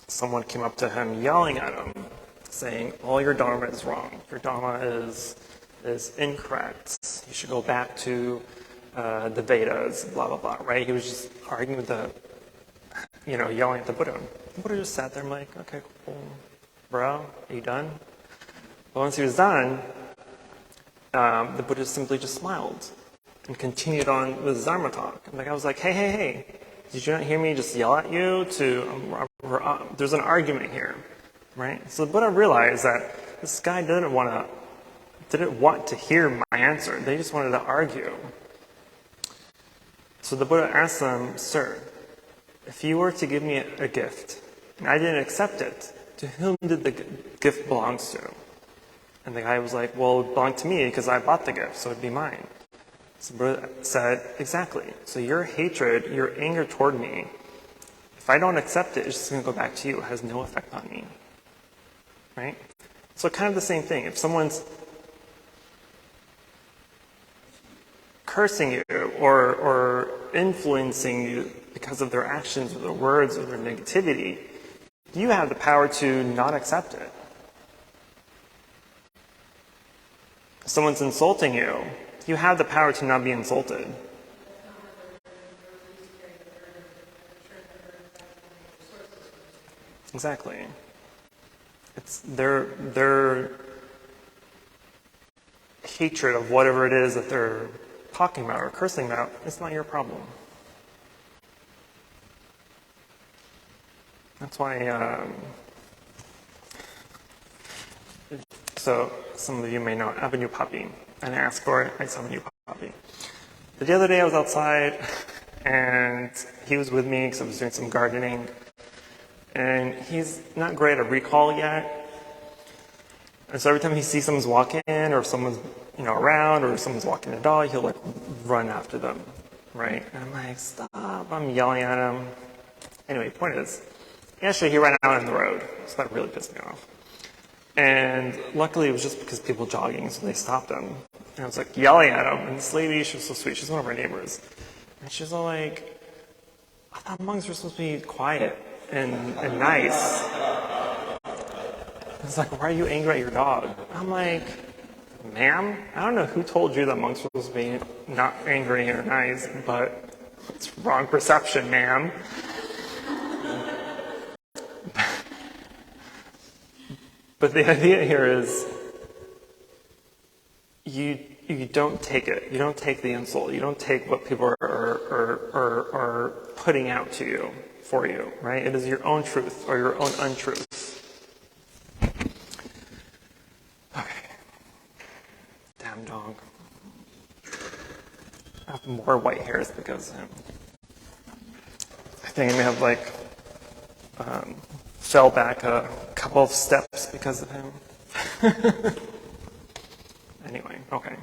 someone came up to him yelling at him, saying, all your Dharma is wrong. Your Dharma is incorrect. You should go back to the Vedas, blah, blah, blah, right? He was just arguing with yelling at the Buddha. The Buddha just sat there and like, okay, cool. Bro, are you done? But once he was done, the Buddha simply just smiled and continued on with his Dharma talk. And I was like, hey, did you not hear me just yell at you? There's an argument here. right? So the Buddha realized that this guy didn't want to hear my answer. They just wanted to argue. So the Buddha asked them, "Sir, if you were to give me a gift, and I didn't accept it, to whom did the gift belong to?" And the guy was like, "Well, it belonged to me because I bought the gift, so it'd be mine." So the Buddha said, "Exactly. So your hatred, your anger toward me, if I don't accept it, it's just going to go back to you. It has no effect on me." Right? So kind of the same thing. If someone's cursing you or influencing you because of their actions or their words or their negativity, you have the power to not accept it. If someone's insulting you, you have the power to not be insulted. Exactly. It's their hatred of whatever it is that they're talking about or cursing about. It's not your problem. That's why. So some of you may know I have a new puppy, and I asked for it. I saw a new puppy. But the other day I was outside, and he was with me because I was doing some gardening. And he's not great at recall yet. And so every time he sees someone's walking in or someone's around or someone's walking the dog, he'll like run after them, right? And I'm like, stop, I'm yelling at him. Anyway, point is, yesterday he ran out on the road, so that really pissed me off. And luckily it was just because people jogging, so they stopped him. And I was like yelling at him, and this lady, she was so sweet, she's one of our neighbors. And she's all like, "I thought monks were supposed to be quiet and nice." It's like, "Why are you angry at your dog?" I'm like, "Ma'am, I don't know who told you that monks were supposed to be not angry or nice, but it's wrong perception, ma'am." But the idea here is you don't take it. You don't take the insult. You don't take what people are putting out to you for you, right? It is your own truth or your own untruth. Okay. Damn dog. I have more white hairs because of him. I think I may have fell back a couple of steps because of him. Anyway, okay.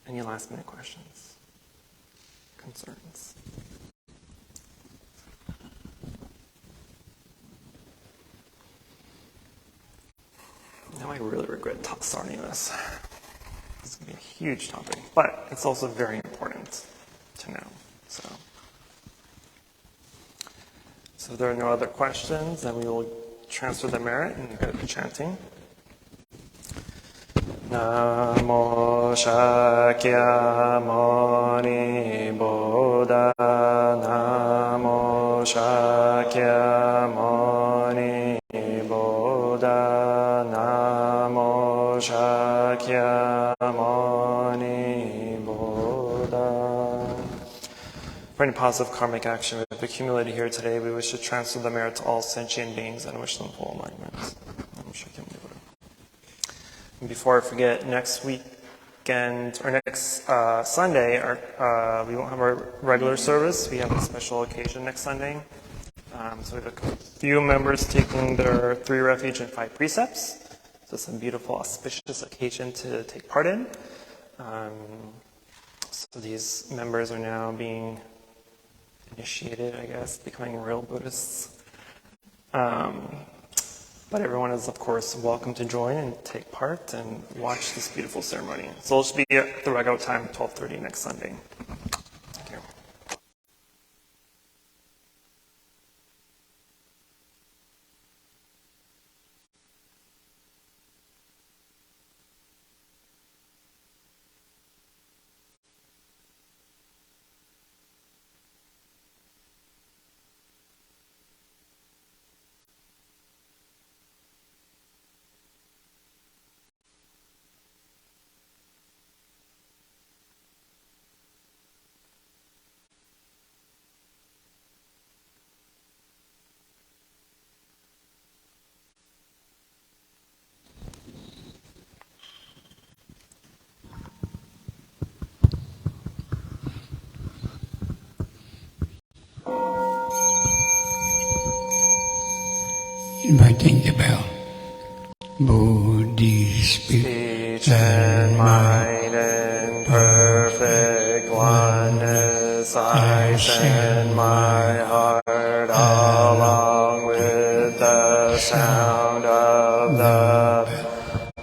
Any last minute questions? Concerns? Now I really regret starting this. This is going to be a huge topic, but it's also very important to know. So if there are no other questions, then we will transfer the merit and go to chanting. Namo Shakyamuni Buddha, Namo Shakyamuni Buddha, Namo Shakyamuni Buddha. For any positive karmic action we have accumulated here today, we wish to transfer the merit to all sentient beings and wish them full enlightenment. Namo Shakyamuni Buddha. And before I forget, next weekend, or next Sunday, we won't have our regular service. We have a special occasion next Sunday. So we have a few members taking their 3 refuge and 5 precepts. So it's a beautiful, auspicious occasion to take part in. So these members are now being initiated, I guess, becoming real Buddhists. But everyone is, of course, welcome to join and take part and watch this beautiful ceremony. So it'll just be at the regular time, 12:30 next Sunday. Thank you. inviting the bell. Buddhist speech and mind in perfect oneness, I send my heart along with the sound of the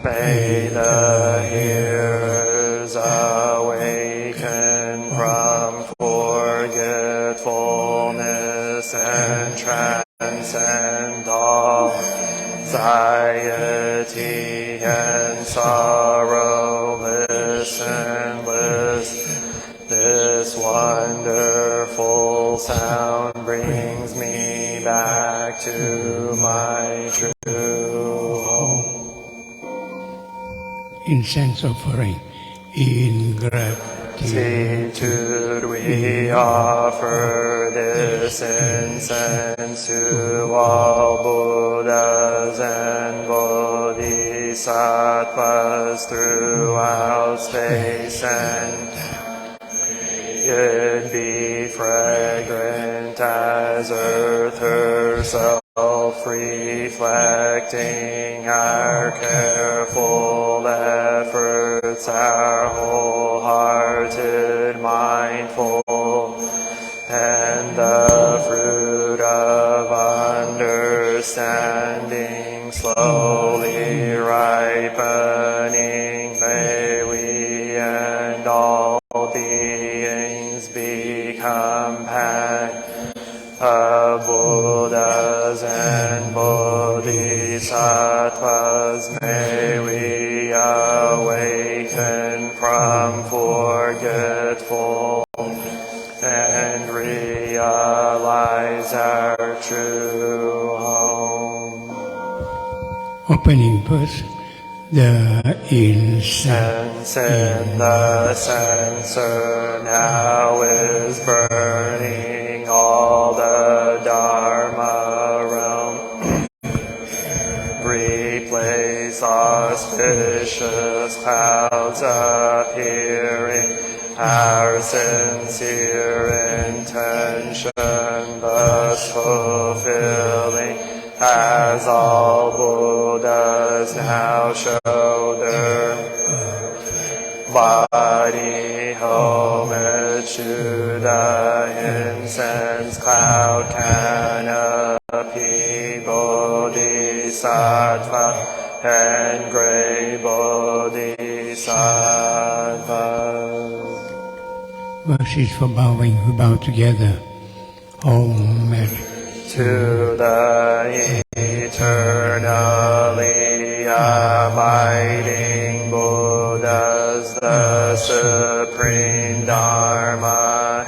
may the hearers awaken from forgetfulness and transcend all anxiety and sorrow. Listen, this wonderful sound brings me back to my true home. Incense offering in gratitude we offer this incense to all Buddhas and Bodhisattvas throughout space, and it be fragrant as earth herself, reflecting our careful efforts, our wholehearted mindful, and the fruit of understanding slowly ripening. May we and all beings become Buddhas and Bodhisattvas. May we awaken from forgetful and realize our true home. Opening first the incense in the censer now is burning, all the Dharma realm replace auspicious clouds appearing, our sincere intention thus fulfilling, as all Buddhas now show their body homage to the incense cloud canopy, Bodhisattva and great Bodhisattvas. Verses for bowing, we bow together. Om to the eternally abiding Buddhas, the supreme Dharma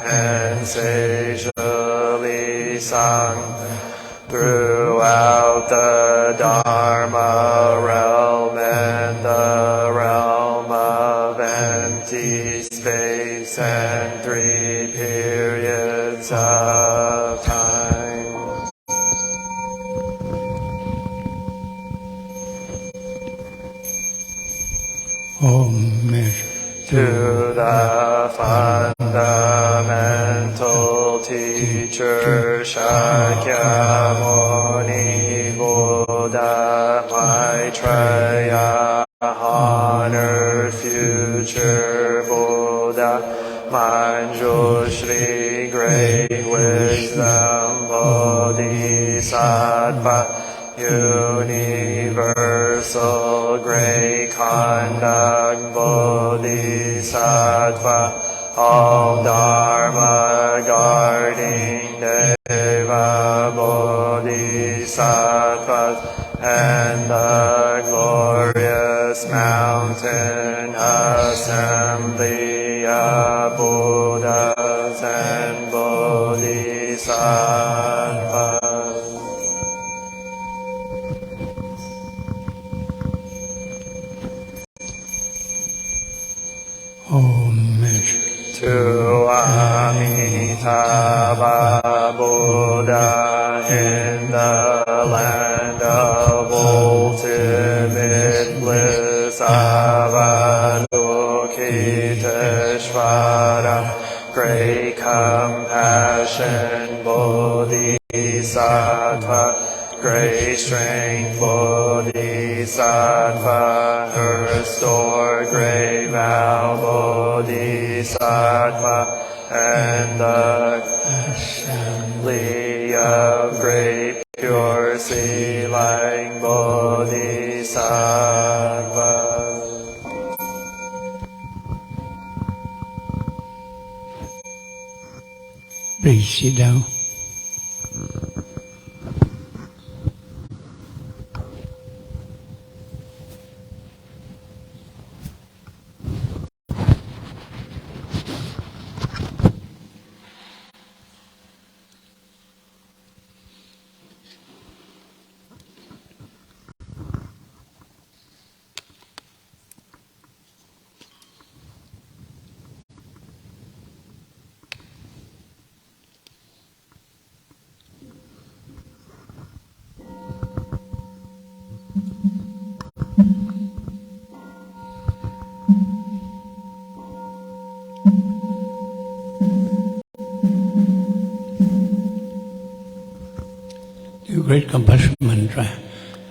sensatially sung throughout the Dharma realm and the realm of empty space and 3 periods of time. To the fundamental teacher Shakyamuni Buddha, Maitreya, honored future Buddha, Manjushri, great wisdom Bodhisattva, universal great conduct Bodhisattva, all Dharma guarding Deva Bodhisattvas, and the glorious mountain assembly of Buddhas and Bodhisattvas. To Amitabha Buddha in the land of ultimate bliss, Avalokiteshvara, great compassion Bodhisattva, great great strength, Bodhisattva, her store, great vow, Bodhisattva, and the assembly of great pure sea-lying Bodhisattva. Please sit down. The great compassion mantra.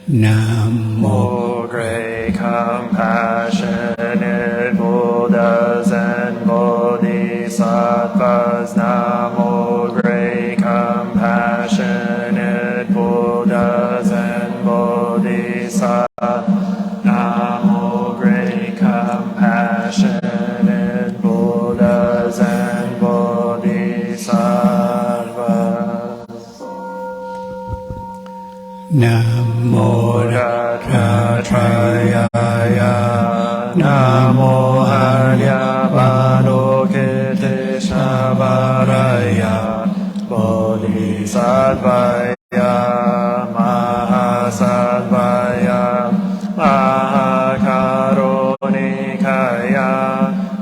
Namo. O great compassionate Buddhas and Bodhisattvas, Namo great compassionate Buddhas and Bodhisattvas, Namo great compassionate Buddhas and Bodhisattvas. Namo Rathatraya, Namo Haryavadokiteshavaraya, Bodhisattvaya, Mahasattvaya, Mahakarunikaya,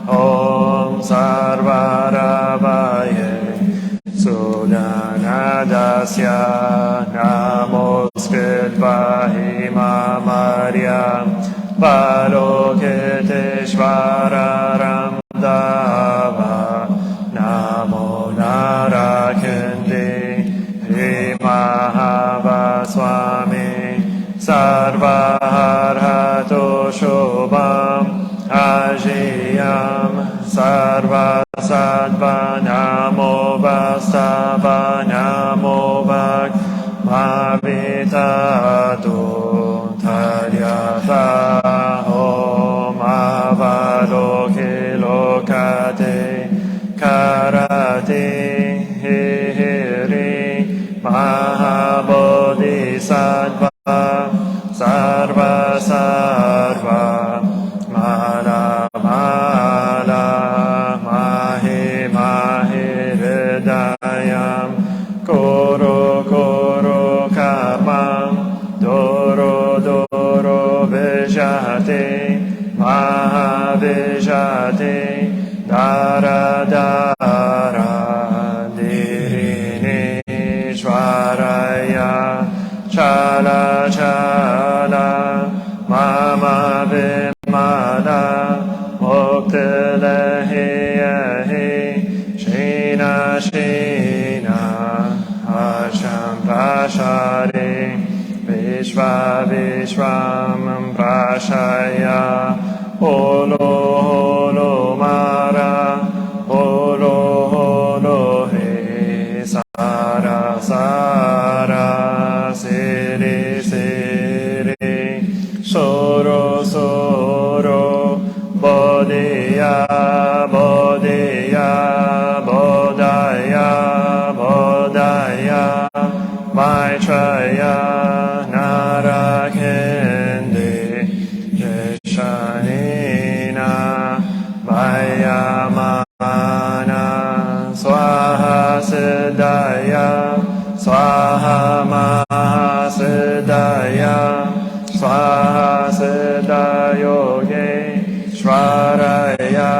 Om Sarvaravaye, Sudanadasya, Namaskritvahi Mamarya, Balokiteshvara Ramdava, Namo Narakindi, Mahavaswami, Sarvaharhato Shobham, Ajiyam, Sarva Sattva, Namo Vastava, Namo Vak, Mavitatu, Taryata, Om Avaloki Lokate, Karati, Hiri, Mahabodhisattva, Sarva Sarva, Mala Mala, Mahi Mahi Hridayam, Koro Koro Karmam, Doro Doro Vijati, Mahavijati, Dara Dara, Dirini Shvaraya, Chala Chala, Mama Vimala, Muktilahi Ahi, Shina Shina, Asham Prashari, Vishva Vishvam Prashaya, Holo Holo Mara, Holo Holo He, Sara Sara, Siri Siri, Soro Soro, Bodhiya Bodhiya, Bodhaya Bodhaya, Maitreya Narakindi, Yeshanina, Vayamana, Swaha Siddhaya, Swaha Mahasiddhaya, Swaha Siddhayoge, Shvaraya,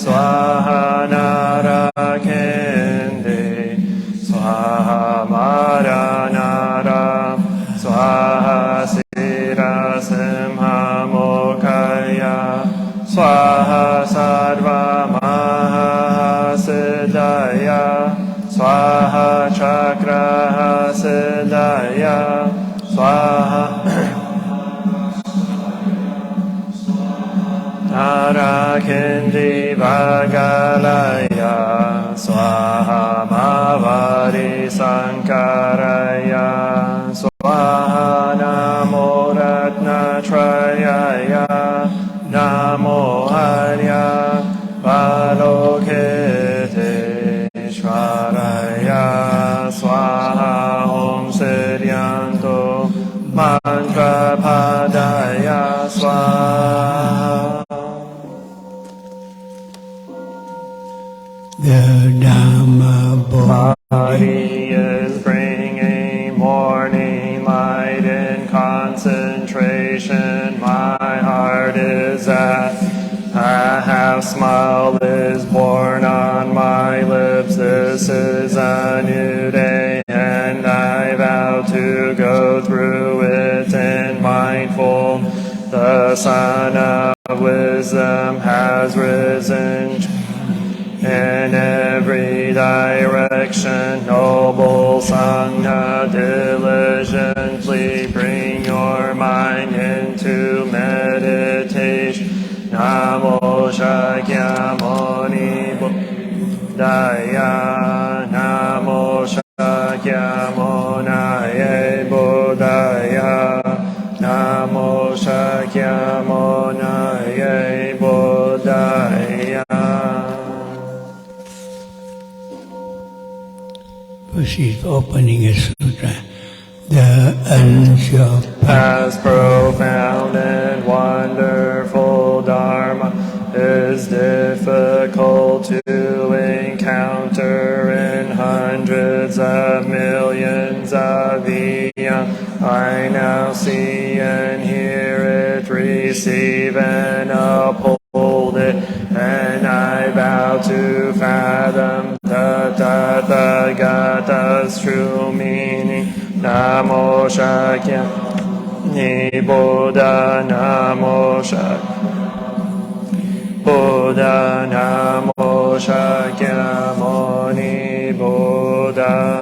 Swaha Narakindi, Swaha Maranara, Swaha Sira Simha Mokaya, Swaha Sarva Mahasiddhaya, Swaha Chakra Siddhaya, Swaha Arakindi Vagalaya Swaha Mavari Sankaraya Swaha Namo Ratnatrayaya Namo Harya Valokite Shvaraya Swaha Om Siryanto Mantra Padaya Swaha. The Dhamma Body is bringing morning light in concentration. My heart is at a half smile is born on my lips. This is a new day, and I vow to go through it in mindful. The sun of wisdom has risen in every direction. Noble Sangha, diligently bring your mind into meditation. Namo Shakyamuni Buddhaya. Namo Shakyamunaye Buddhaya. Namo Shakyamunaye Buddhaya. She's opening a sutra. The unsurpassed, As profound and wonderful Dharma is difficult to encounter in hundreds of millions of eons. I now see and hear it, receive and uphold it, and I vow to fathom the Tathagata's true meaning. Namo Shakyamuni Buddha. Namo Shakyamuni Buddha. Namo Shakyamuni Buddha.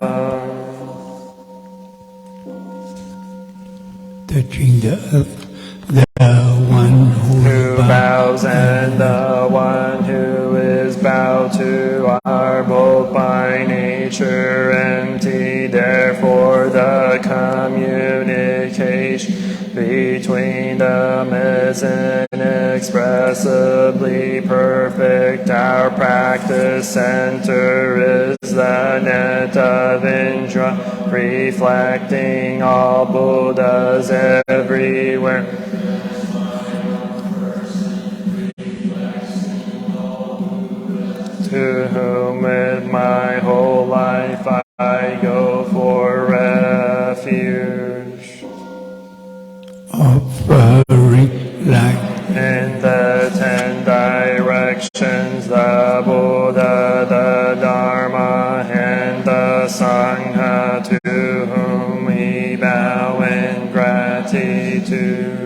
touching the earth, the one Who bows and the one who is bowed to are both by nature empty. Therefore the communication between them is inexpressibly perfect. Our practice center is the net of Indra, reflecting all Buddhas everywhere. To whom with my whole life I go for refuge. offering light. In the 10 directions, the Buddha, the Dharma, and the Sangha, to whom we bow in gratitude.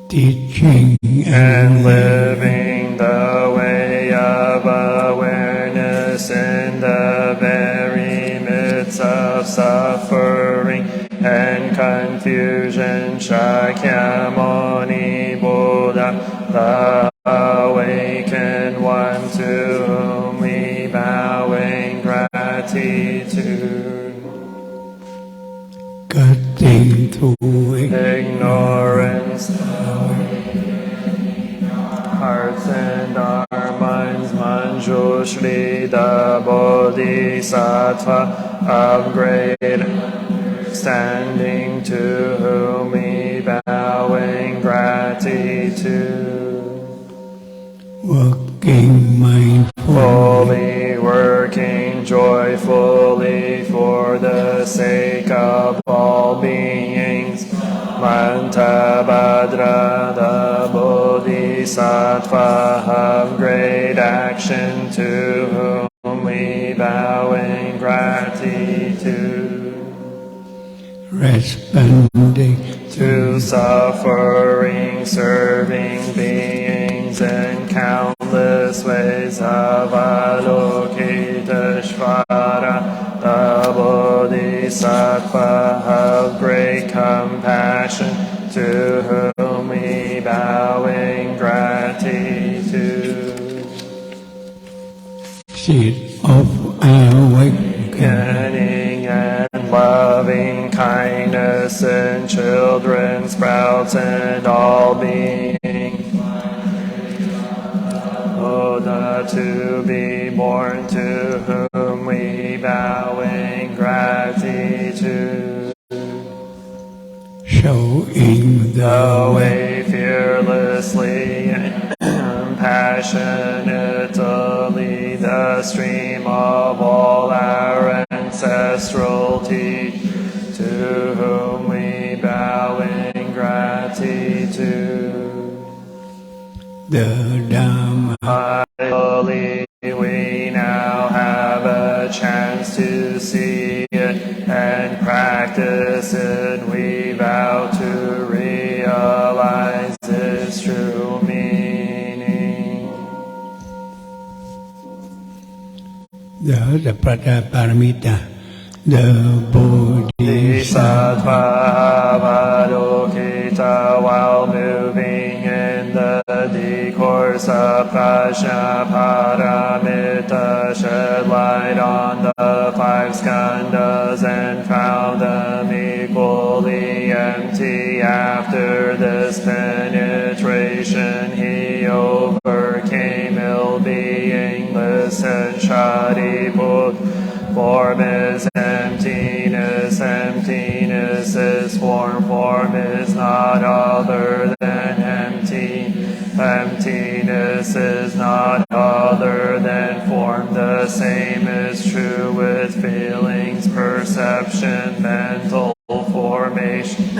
Teaching And living the way of awareness in the very midst of suffering and confusion. Shakyamuni Buddha, the awakened one, to whom we bow in gratitude. cutting through Ignorance, hearts and our minds, Manjushri, the Bodhisattva of great standing, to whom we bow in gratitude. working mindfully, Fully working joyfully for the sake of all beings. Mantabhadra, the Bodhisattva of great action, to whom we bow in gratitude. responding To suffering, serving beings in countless ways of Avalokiteshvara, the Bodhisattva of great compassion, to whom we bow in gratitude. seed of awakening, and loving kindness in children, sprouts in all beings. Buddha to be born, to whom we bow in gratitude. Showing The way fearlessly and passionately, the stream of all our ancestral teachers, to whom we bow in gratitude. the Dhamma. I believe we now have a chance to see it and practice it. We vow to realize its true meaning. The Prataparamita, the Bodhisattva, Avalokita, while moving in the discourse of Prajna Paramita, shed light on the five skandhas and found them equally empty. After this penetration, he overcame ill-being. Listen, Shariputra, form is emptiness, emptiness is form, form is not other than empty, emptiness is not other than form. The same is true with feelings, perception, mental formation.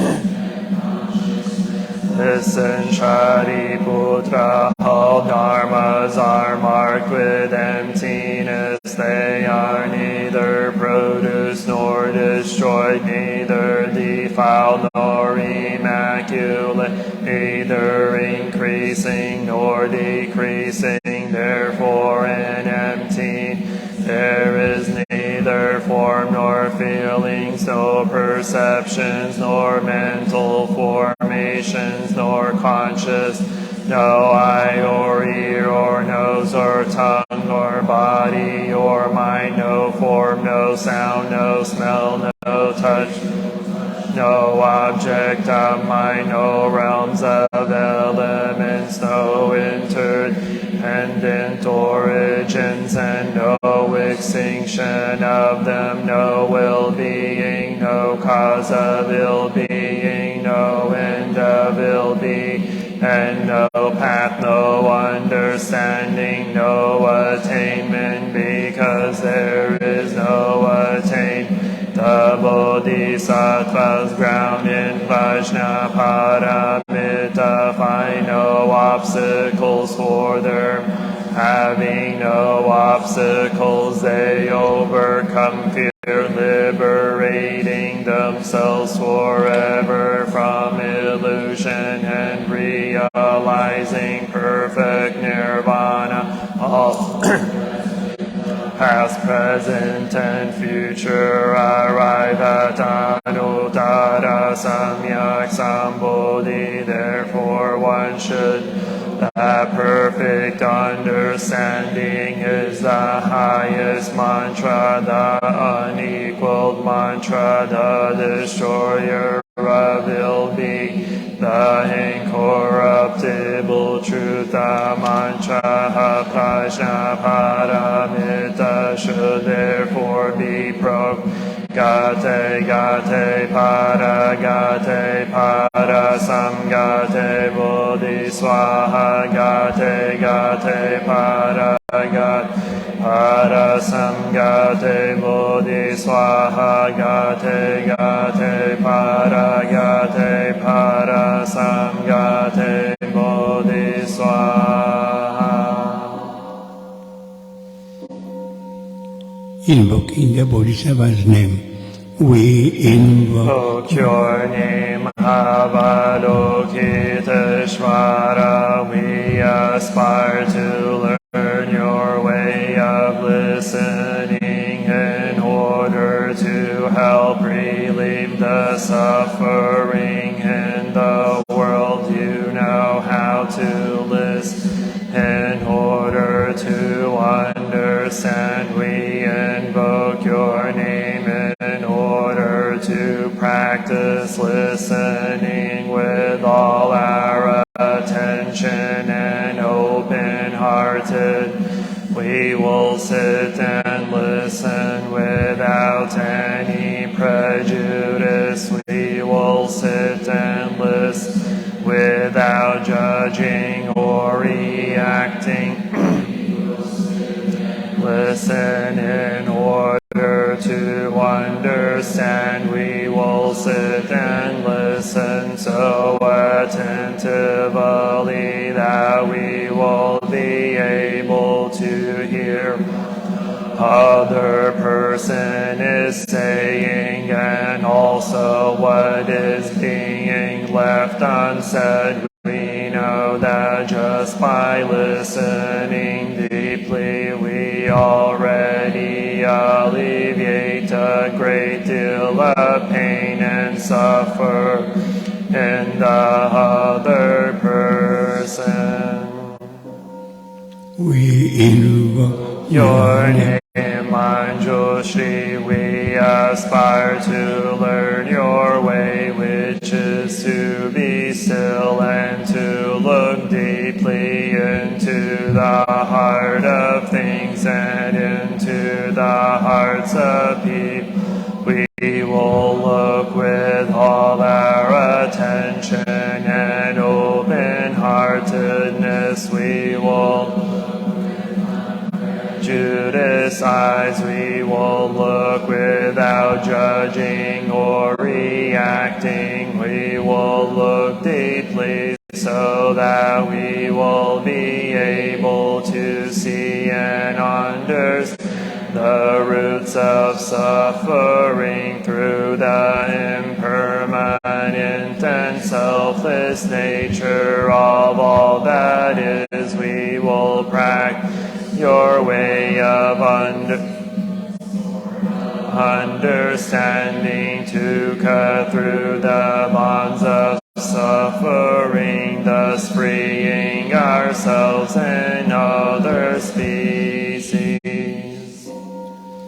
Listen, Shariputra, all dharmas are marked with emptiness. They are neither produced nor destroyed, neither defiled nor immaculate, neither increasing nor decreasing. Therefore, in empty there is neither form nor feelings, no perceptions, nor mental formations, nor conscious, no eye or ear or nose or tongue or body or mind, no form, no sound, no smell, no touch, no object of mind, no realms of elements, no interdependent origins, and no extinction of them, no ill-being, no cause of ill-being, no end of ill-being, and no path, no understanding, no attainment, because there is no attainment. The Bodhisattvas ground in Vajna Paramita find no obstacles for them. Having no obstacles, they overcome fear, liberating themselves forever from illusion and realizing perfect nirvana. All past, present, and future arrive at Anuttara Samyak Sambodhi. Therefore, one should. That perfect understanding is the highest mantra, the unequaled mantra, the destroyer of ill-being, the incorruptible truth, the mantra of Prajna Paramita should therefore be Gate gate para samgate bodhi swaha gate para samgate bodhi swaha gate para samgate bodhi swaha. Invoking the Bodhisattva's name, we invoke your name, Avalokiteshvara. We aspire to learn your way of listening in order to help relieve the suffering in the world. You know how to listen in order to understand hearted. We will sit and listen without any prejudice. We will sit and listen without judging or reacting. Listen in order to understand. We will sit and listen so attentively that we will be able to hear other person is saying, and also what is being left unsaid. We know that just by listening deeply, we already alleviate a great deal of pain and suffer in the other person. We invoke Your name, Manjushri, we aspire to learn your way, which is to be still and to look deeply into the heart of things and into the hearts of people. We will look with all our attention and open-heartedness. We will Judas' eyes, we will look without judging or reacting. We will look deeply so that we will be able to see and understand the roots of suffering through the impermanent and selfless nature of all that is. We will practice your way of understanding to cut through the bonds of suffering, thus freeing ourselves and other species.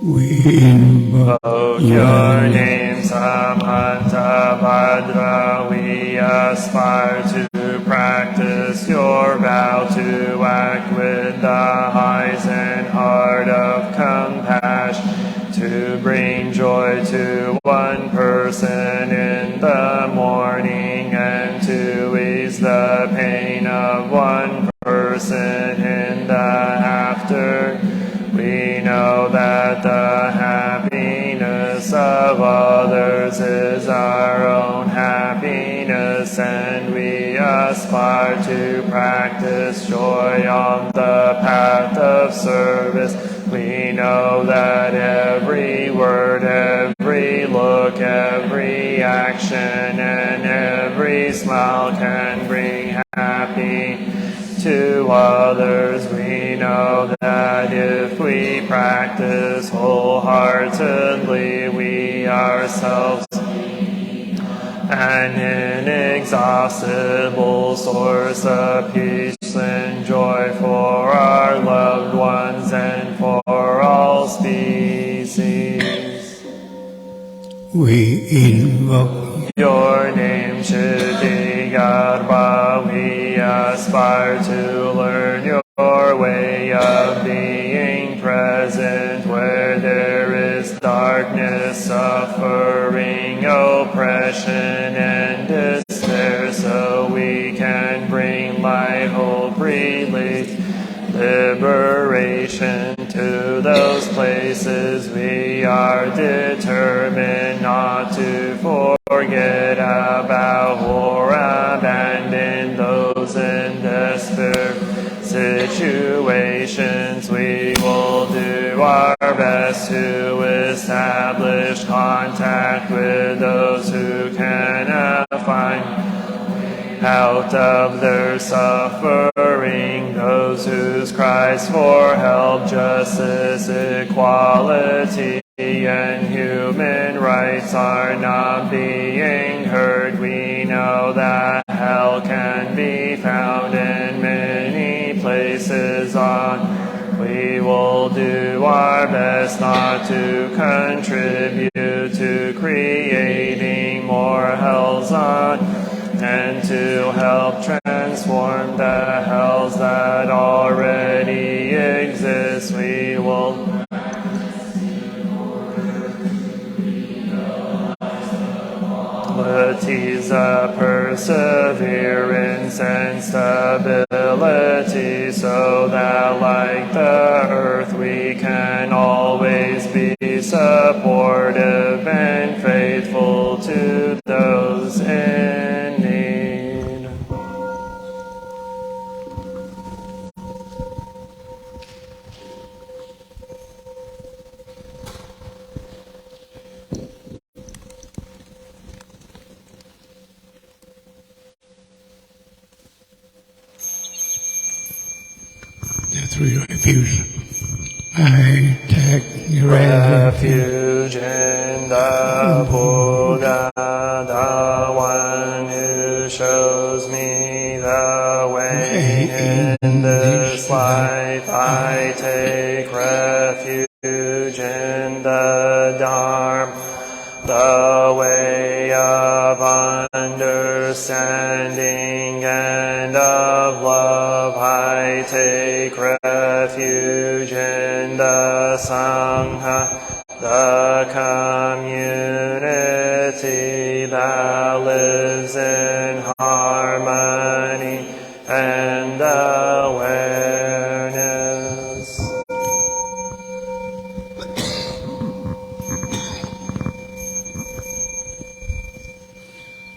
We invoke your name, Samanta Bhadra. We aspire to practice your vow to act with the eyes and heart of compassion, to bring joy to one person in the morning and to ease the pain of one person in the afternoon. We know that the happiness of others is our own happiness, and we aspire to practice joy on the path of service. We know that every word, every look, every action, and every smile can bring happiness to others. We know that if we practice wholeheartedly, we ourselves an inexhaustible source of peace and joy for our loved ones and for all species. We invoke your name, Chitti Garbha. We aspire to learn your way of being present where there is darkness, suffering, oppression, and despair, so we can bring light, hope, relief, liberation to those places. We are determined not to forget about or abandon those in desperate situations. We will do our best to establish contact with those who cannot find out of their suffering, those whose cries for help, justice, equality, and human rights are not being heard. We know that hell can be found in many places on. We will do our best not to contribute to creating more hells on, and to help transform the hells that already qualities of perseverance and stability, so that like the earth we can always be supportive and faithful to those in need. Through refuge, I take refuge in the Buddha, the one who shows me the way in this life. I take refuge in the Dharma, the way of understanding and of love. I take refuge in the Sangha, the community that lives in harmony and awareness.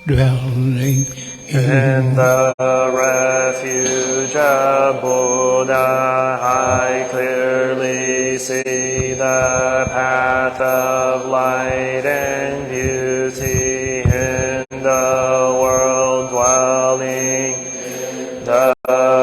Dwelling in the refuge of Buddha, I clearly see the path of light and beauty in the world. Dwelling the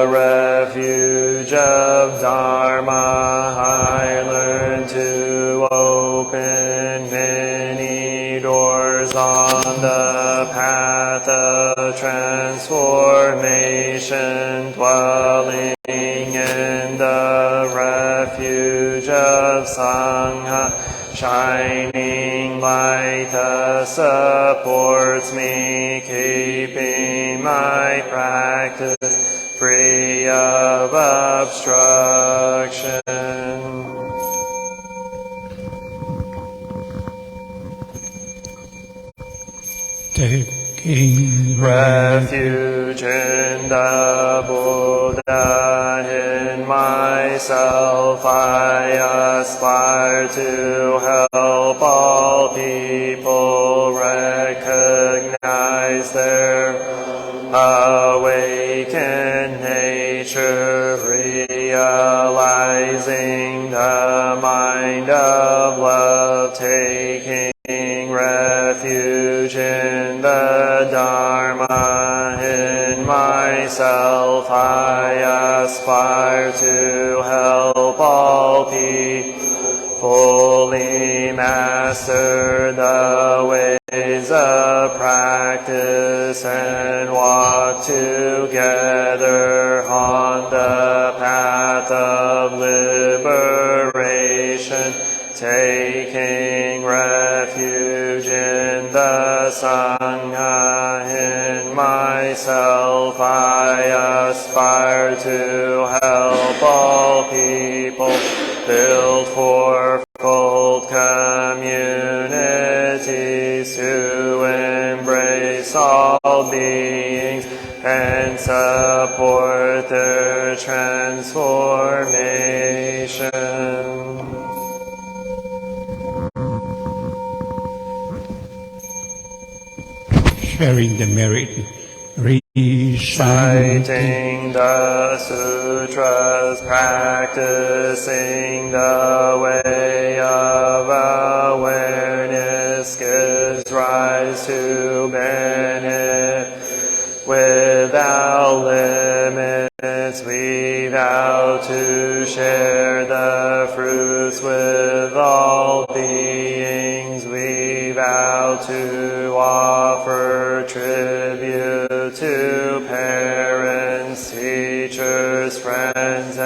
refuge of Dharma, I learn to open many doors on the path of transformation. Dwelling in the refuge of Sangha, shining light supports me, keeping my practice free of obstruction. Taking refuge in the Buddha, in myself I aspire to help all people recognize their awakened nature, realizing the mind of love, taking refuge in the Dharma. In myself I aspire to help all people fully master the ways of practice and walk together on the path of liberation, taking refuge in the Sangha. In myself I aspire to help all people build fourfold communities to embrace all beings and support their transformation. Sharing the merit, reciting the sutras, practicing the way of awareness, gives rise to benefit without limits. We vow to share the fruits with all beings. We vow to offer tribute to parents, teachers, friends,